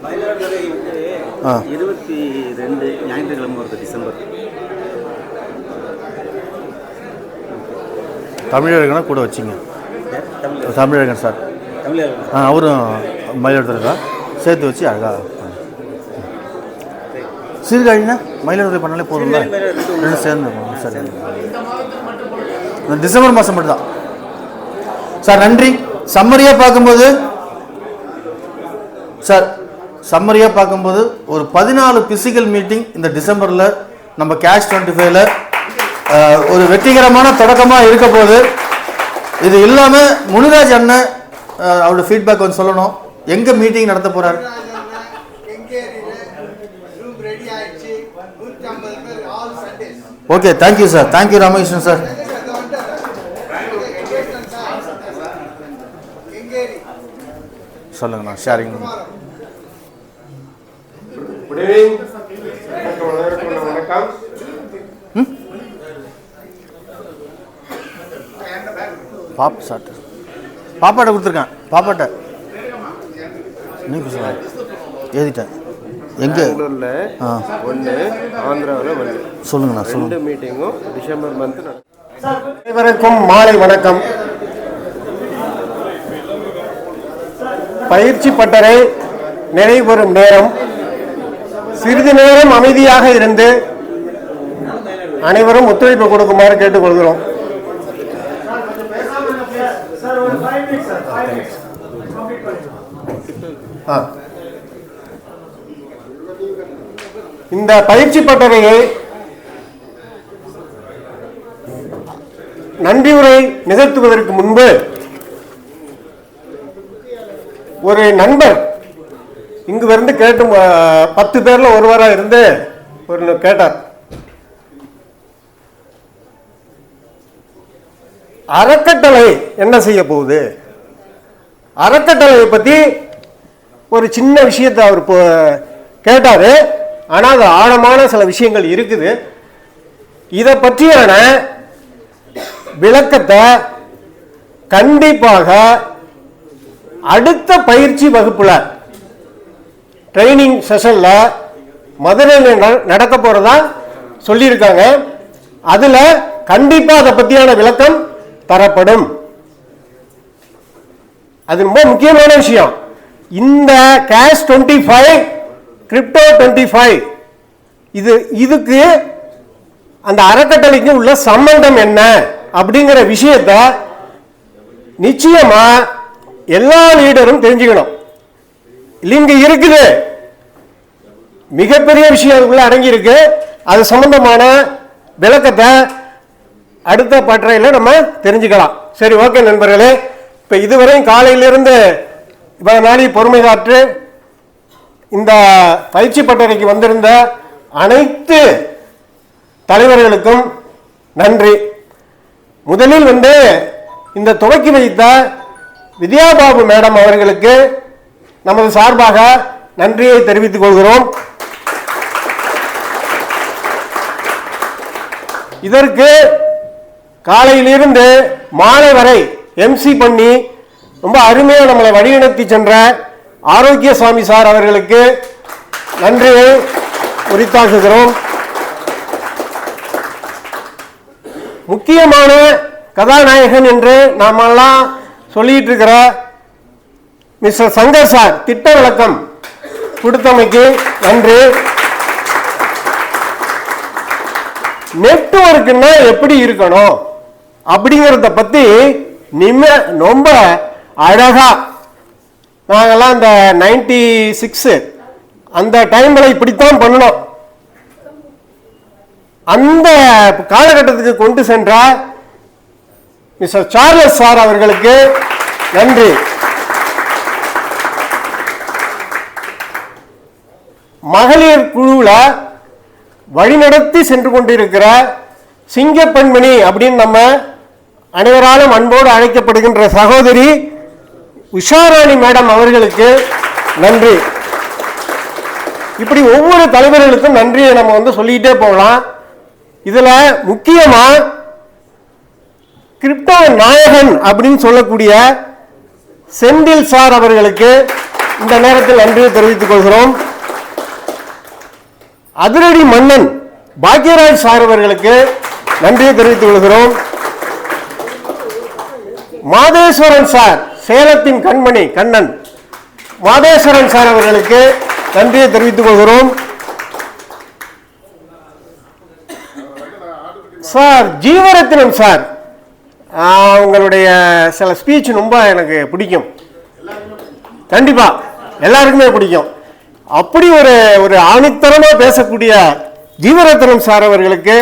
மயிலாடுதுறை 22 ஞாயிற்றுக்கிழமை வருது டிசம்பர். தமிழகனா கூட வச்சிங்க. தமிழகன் சார் அவரும் மயிலாடுதுறை சேர்த்து வச்சு அழகாக சீர்காழினா மயிலாடுதுறை பண்ணாலே போதும்ல, ரெண்டு சேர்ந்து. சரி, டிசம்பர் மாதம் மட்டும்தான் சார். நன்றி. சம்மரியாக பார்க்கும்போது சார், சம்மரியாக பார்க்கும்போது ஒரு 14 பிசிக்கல் மீட்டிங் இந்த டிசம்பரில் நம்ம கேஷ் 25ல ஒரு வெற்றிகரமான தொடக்கமாக இருக்க போகுது. இது இல்லாமல் முனிராஜ் அண்ணன் அவரோட ஃபீட்பேக் வந்து சொல்லணும். எங்கே மீட்டிங் நடத்த போகிறார்? Okay, thank you sir. Thank you Ramakrishnan sir. சொல்லுங்கண்ணா, ஷேரிங். Good evening. வணக்கம். சாப்பிட்டு பாப்பாட்ட கொடுத்துருக்கேன். பாப்பாட்ட நீங்கள் சொல்லுங்கள். எழுதிட்டேன். எங்கே? பெங்களூரில் 1, ஆந்திராவில் 1. சொல்லுங்கண்ணா, சொல்லுங்கள். 2 மீட்டிங்கும் டிசம்பர் மந்த் நடக்கும். அனைவருக்கும் மாலை வணக்கம். பயிற்சி பட்டறை நிறைவு பெறும் நேரம். சிறிது நேரம் அமைதியாக இருந்து அனைவரும் ஒத்துழைப்பு கொடுக்குமாறு கேட்டுக்கொள்கிறோம். இந்த பயிற்சி பட்டறையை நன்றி உரை நிகழ்த்துவதற்கு முன்பு ஒரு நண்பர் இங்கு வந்து கேட்டு 10 பேர்ல ஒருவராக இருந்து ஒரு கேட்டார். அறக்கட்டளை என்ன செய்ய போகுது? அறக்கட்டளையை பற்றி ஒரு சின்ன விஷயத்தை அவர் கேட்டார். ஆனால் அது ஆழமான சில விஷயங்கள் இருக்குது. இதை பற்றியான விளக்கத்தை கண்டிப்பாக அடுத்த பயிற்சி வகுப்புல, ட்ரைனிங் செஷன்ல மதுரையில் நடக்க போறதா சொல்லியிருக்காங்க. அதுல கண்டிப்பா அதை பற்றியான விளக்கம் தரப்படும். அது ரொம்ப முக்கியமான விஷயம். இந்த கேஷ் 25, கிரிப்டோ 25, இதுக்கு அந்த அறக்கட்டளைக்கு உள்ள சம்பந்தம் என்ன அப்படிங்கிற விஷயத்தை நிச்சயமா எல்லா லீடரும் தெரிஞ்சுக்கணும். இங்க இருக்குது மிகப்பெரிய விஷயம் உள்ள அடங்கி இருக்கு. அது சம்பந்தமான விளக்கத்தை அடுத்த பட்டறையில நம்ம தெரிஞ்சுக்கலாம். சரி, ஓகே நண்பர்களே. இப்ப இதுவரையும் காலையிலிருந்து இவ்வளவு நாளை பொறுமை காற்று இந்த பயிற்சி பட்டறைக்கு வந்திருந்த அனைத்து தலைவர்களுக்கும் நன்றி. முதலில் இந்த துவக்கி வைத்த வித்யாபாபு மேடம் அவர்களுக்கு நமது சார்பாக நன்றியை தெரிவித்துக் கொள்கிறோம். இதற்கு காலையிலிருந்து மாலை வரை MC பண்ணி ரொம்ப அருமையாக நம்மளை வழிநடத்தி சென்ற ஆரோக்கியசாமி சார் அவர்களுக்கு நன்றியை உரித்தாக்குகிறோம். முக்கியமான கதாநாயகன் என்று நாமெல்லாம் சொல்லிட்டு இருக்கிற மிஸ்டர் சங்கர் சார் திட்ட விளக்கம் கொடுத்தமைக்கு நன்றி. நெட்வொர்க்னா எப்படி இருக்கணும் அப்படிங்கிறத பத்தி ரொம்ப அழகா நாங்கெல்லாம் இந்த 96 அந்த டைம்ல இப்படித்தான் பண்ணணும், அந்த காலகட்டத்துக்கு கொண்டு சென்ற மிஸ்டர் சார்லஸ் சார் அவர்களுக்கு நன்றி. மகளிர் குழுல வழிநடத்தி சென்று கொண்டிருக்கிற சிங்கப்பெண்மணி அப்படின்னு நம்ம அனைவராலும் அன்போடு அழைக்கப்படுகின்ற சகோதரி உஷாராணி மேடம் அவர்களுக்கு நன்றி. இப்படி ஒவ்வொரு தலைவர்களுக்கும் நன்றியை நம்ம சொல்லிட்டே போகலாம். இதுல முக்கியமா கிரிப்டோ நாயகன் அப்படின்னு சொல்லக்கூடிய செந்தில் சார் அவர்களுக்கு இந்த நேரத்தில் நன்றியை தெரிவித்துக் கொள்கிறோம். அதிரடி மன்னன் பாக்யராஜ் சார் அவர்களுக்கு நன்றியை தெரிவித்துக் கொள்கிறோம். மாதேஸ்வரன் சார், சேலத்தின் கண்மணி கண்ணன், மாதேஸ்வரன் சார் அவர்களுக்கு நன்றியை தெரிவித்துக் கொள்கிறோம். சார் ஜீவரத்னம் சார், உங்களுடைய சில ஸ்பீச் ரொம்ப எனக்கு பிடிக்கும். கண்டிப்பா எல்லாருக்குமே பிடிக்கும். அப்படி ஒரு ஆணித்தரமா பேசக்கூடிய ஜீவரத்னம் சார் அவர்களுக்கு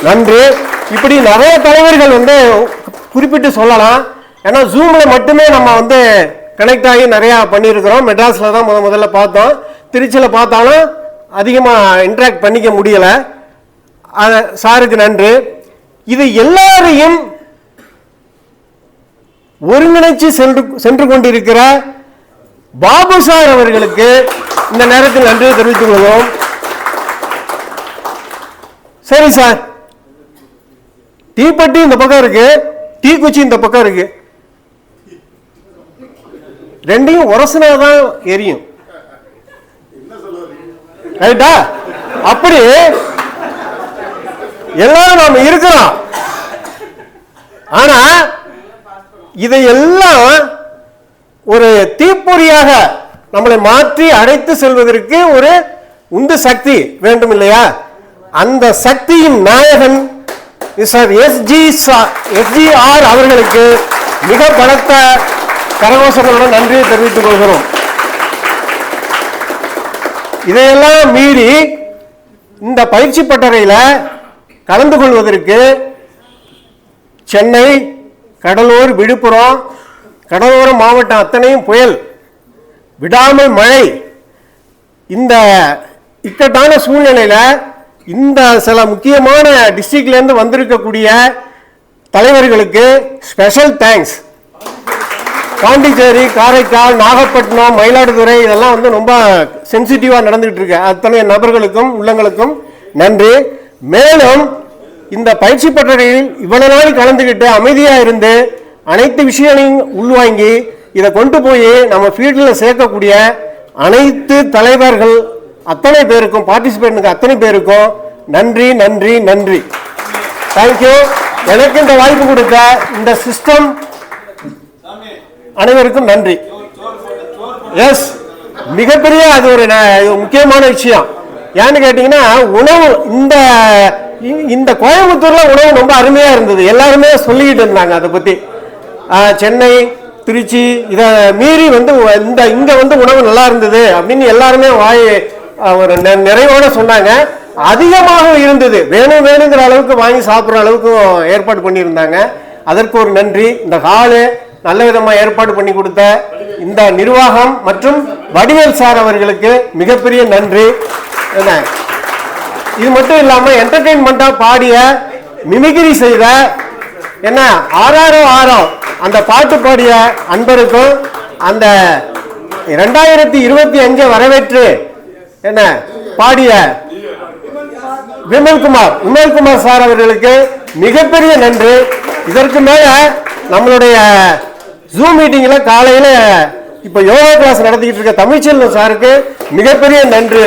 நன்றி. இப்படி நிறைய தலைவர்கள் குறிப்பிட்டு சொல்லலாம். ஏன்னா ஜூம்ல மட்டுமே நம்ம கனெக்ட் ஆகி நிறையா பண்ணியிருக்கிறோம். மெட்ராஸில் தான் முதல்ல பார்த்தோம். திருச்சியில் பார்த்தாலும் அதிகமாக இன்ட்ராக்ட் பண்ணிக்க முடியலை. சாருக்கு நன்றி. இது எல்லாரையும் ஒருங்கிணைச்சு சென்று கொண்டிருக்கிற பாபு சார் அவர்களுக்கு இந்த நேரத்தில் நன்றியை தெரிவித்துக் கொள்கிறோம். சரி சார், தீப்பெட்டி இந்த பக்கம் இருக்கு, தீக்குச்சி இந்த பக்கம் இருக்கு. ரெண்டையும் உரசினாதான் எரியும். ரைட்டா? அப்படி எல்லாரும் நாம இருக்கிறோம். ஆனா இதையெல்லாம் ஒரு தீப்பொறியாக நம்மளை மாற்றி அழைத்து செல்வதற்கு ஒரு உந்து சக்தி வேண்டும் இல்லையா? அந்த சக்தியின் நாயகன் மிஸ்டர் எஸ்ஜிஆர் அவர்களுக்கு மிக பலத்த கரகோஷங்களுடன் நன்றியை தெரிவித்துக் கொள்கிறோம். இதையெல்லாம் மீறி இந்த பயிற்சி பட்டறையில் கலந்து கொள்வதற்கு சென்னை, கடலூர், விழுப்புரம், கடலோர மாவட்டம் அத்தனையும் புயல், விடாமல் மழை, இந்த இக்கட்டான சூழ்நிலையில் இந்த சில முக்கியமான டிஸ்ட்ரிக்ட்லேருந்து வந்திருக்கக்கூடிய தலைவர்களுக்கு ஸ்பெஷல் தேங்க்ஸ். பாண்டிச்சேரி, காரைக்கால், நாகப்பட்டினம், மயிலாடுதுறை இதெல்லாம் ரொம்ப சென்சிட்டிவாக நடந்துகிட்டு இருக்கு. அத்தனை நபர்களுக்கும் உள்ளங்களுக்கும் நன்றி. மேலும் இந்த பயிற்சி பட்டறையில் இவ்வளவு நாள் கலந்துக்கிட்டு அமைதியாக இருந்து அனைத்து விஷயங்களையும் உள்வாங்கி இதை கொண்டு போய் நம்ம ஃபீல்டில் சேர்க்கக்கூடிய அனைத்து தலைவர்கள் அத்தனை பேருக்கும், பார்ட்டிசிபேட்டுக்கு அத்தனை பேருக்கும் நன்றி நன்றி நன்றி. தேங்க்யூ. எனக்கு இந்த வாய்ப்பு கொடுத்த இந்த சிஸ்டம் அனைவருக்கும் நன்றி. எஸ், மிகப்பெரிய அது ஒரு முக்கியமான விஷயம். ஏன்னு கேட்டீங்கன்னா, உணவு இந்த கோயம்புத்தூர்ல உணவு ரொம்ப அருமையா இருந்தது. எல்லாருமே சொல்லிக்கிட்டு இருந்தாங்க அதை பத்தி. சென்னை, திருச்சி இதை மீறி இங்க உணவு நல்லா இருந்தது அப்படின்னு எல்லாருமே ஒரு நிறைவோட சொன்னாங்க. அதிகமாக இருந்தது, வேணுங்கிற அளவுக்கு வாங்கி சாப்பிட்ற அளவுக்கு ஏற்பாடு பண்ணியிருந்தாங்க. அதற்கு ஒரு நன்றி. இந்த ஹாலு நல்ல விதமாக ஏற்பாடு பண்ணி கொடுத்த இந்த நிர்வாகம் மற்றும் வடிவேல் சார் அவர்களுக்கு மிகப்பெரிய நன்றி. என்ன, இது மட்டும் இல்லாம என்டர்டெயின்மெண்டா பாடிய, மிமிகிரி செய்த, என்ன ஆறாரோ ஆரோ அந்த பாட்டு பாடிய அன்பருக்கும், அந்த 2025 வரவேற்று என்ன பாடிய விமல்குமார் சார் அவர்களுக்கு மிகப்பெரிய நன்றி. இதற்கு மேல நம்மளுடைய ஜூம் மீட்டிங்ல காலையில இப்ப யோகா கிளாஸ் நடத்திக்கிட்டு இருக்க தமிழ்ச்செல்வன் சாருக்கு மிகப்பெரிய நன்றி.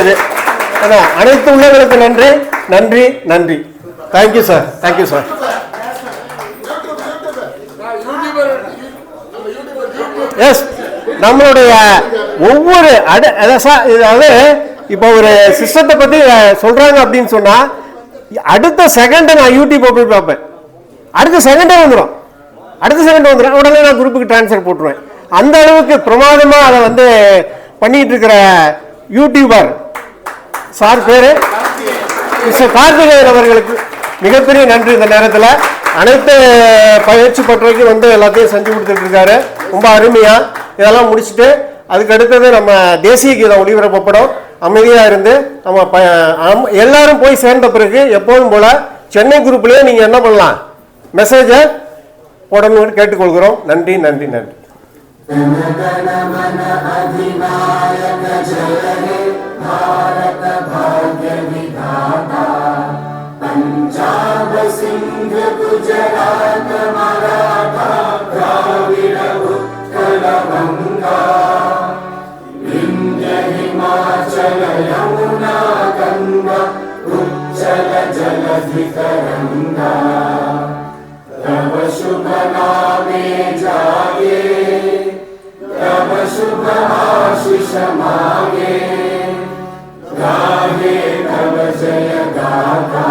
அது அனைத்து உள்ளவர்களுக்கு நன்றி நன்றி நன்றி. Thank you sir, thank you sir. Yes, நம்மளுடைய ஒவ்வொரு அதாவது இப்போ ஒரு சிஸ்டத்தை பத்தி சொல்றாங்க அப்படின்னு சொன்னா அடுத்த செகண்ட் நான் யூடியூப் போய் பார்ப்பேன். அடுத்த செகண்டே வந்துடும், உடனே நான் குரூப்புக்கு டிரான்ஸ்ஃபர் போட்டுருவேன். அந்த அளவுக்கு பிரமாதமா அதை பண்ணிட்டு இருக்கிற யூடியூபர் சார் பேரு மிஸ்டர் கார்த்திகேயன் அவர்களுக்கு மிகப்பெரிய நன்றி. இந்த நேரத்தில் அனைத்து பயிற்சி பட்டறைக்கு எல்லாத்தையும் செஞ்சு கொடுத்துட்டு இருக்காரு. ரொம்ப அருமையா இதெல்லாம் முடிச்சுட்டு அதுக்கு அடுத்தது நம்ம தேசிய கீதம் ஒளிபரப்பப்படும். அமைதியா இருந்து நம்ம எல்லாரும் போய் சேர்ந்த பிறகு எப்போதும் போல சென்னை குரூப்லயே நீங்க என்ன பண்ணலாம், மெசேஜை போடணும்னு கேட்டுக்கொள்கிறோம். நன்றி நன்றி நன்றி. भारत भाग्य विधाता पंजाब सिंध गुजरात मराठा द्राविड़ उत्कल गंगा विंध्य हिमाचल यमुना गंगा उच्चल जलधि तरंगा तव शुभ नामे जागे तव शुभ आशीष मांगे गाहे तव जय गाथा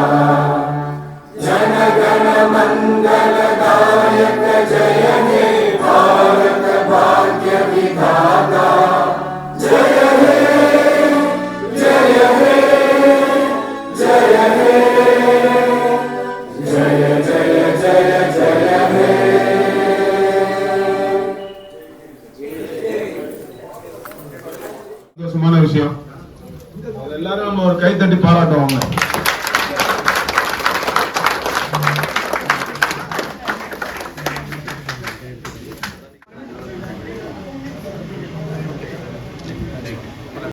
जन गण मंगल दायक जय हे भारत भाग्य विधाता जय हे जय हे जय हे जय जय जय जय हे சந்தோஷமான விஷயம். எல்லாரும் நம்ம ஒரு கை தட்டி பாராட்டுவாங்க.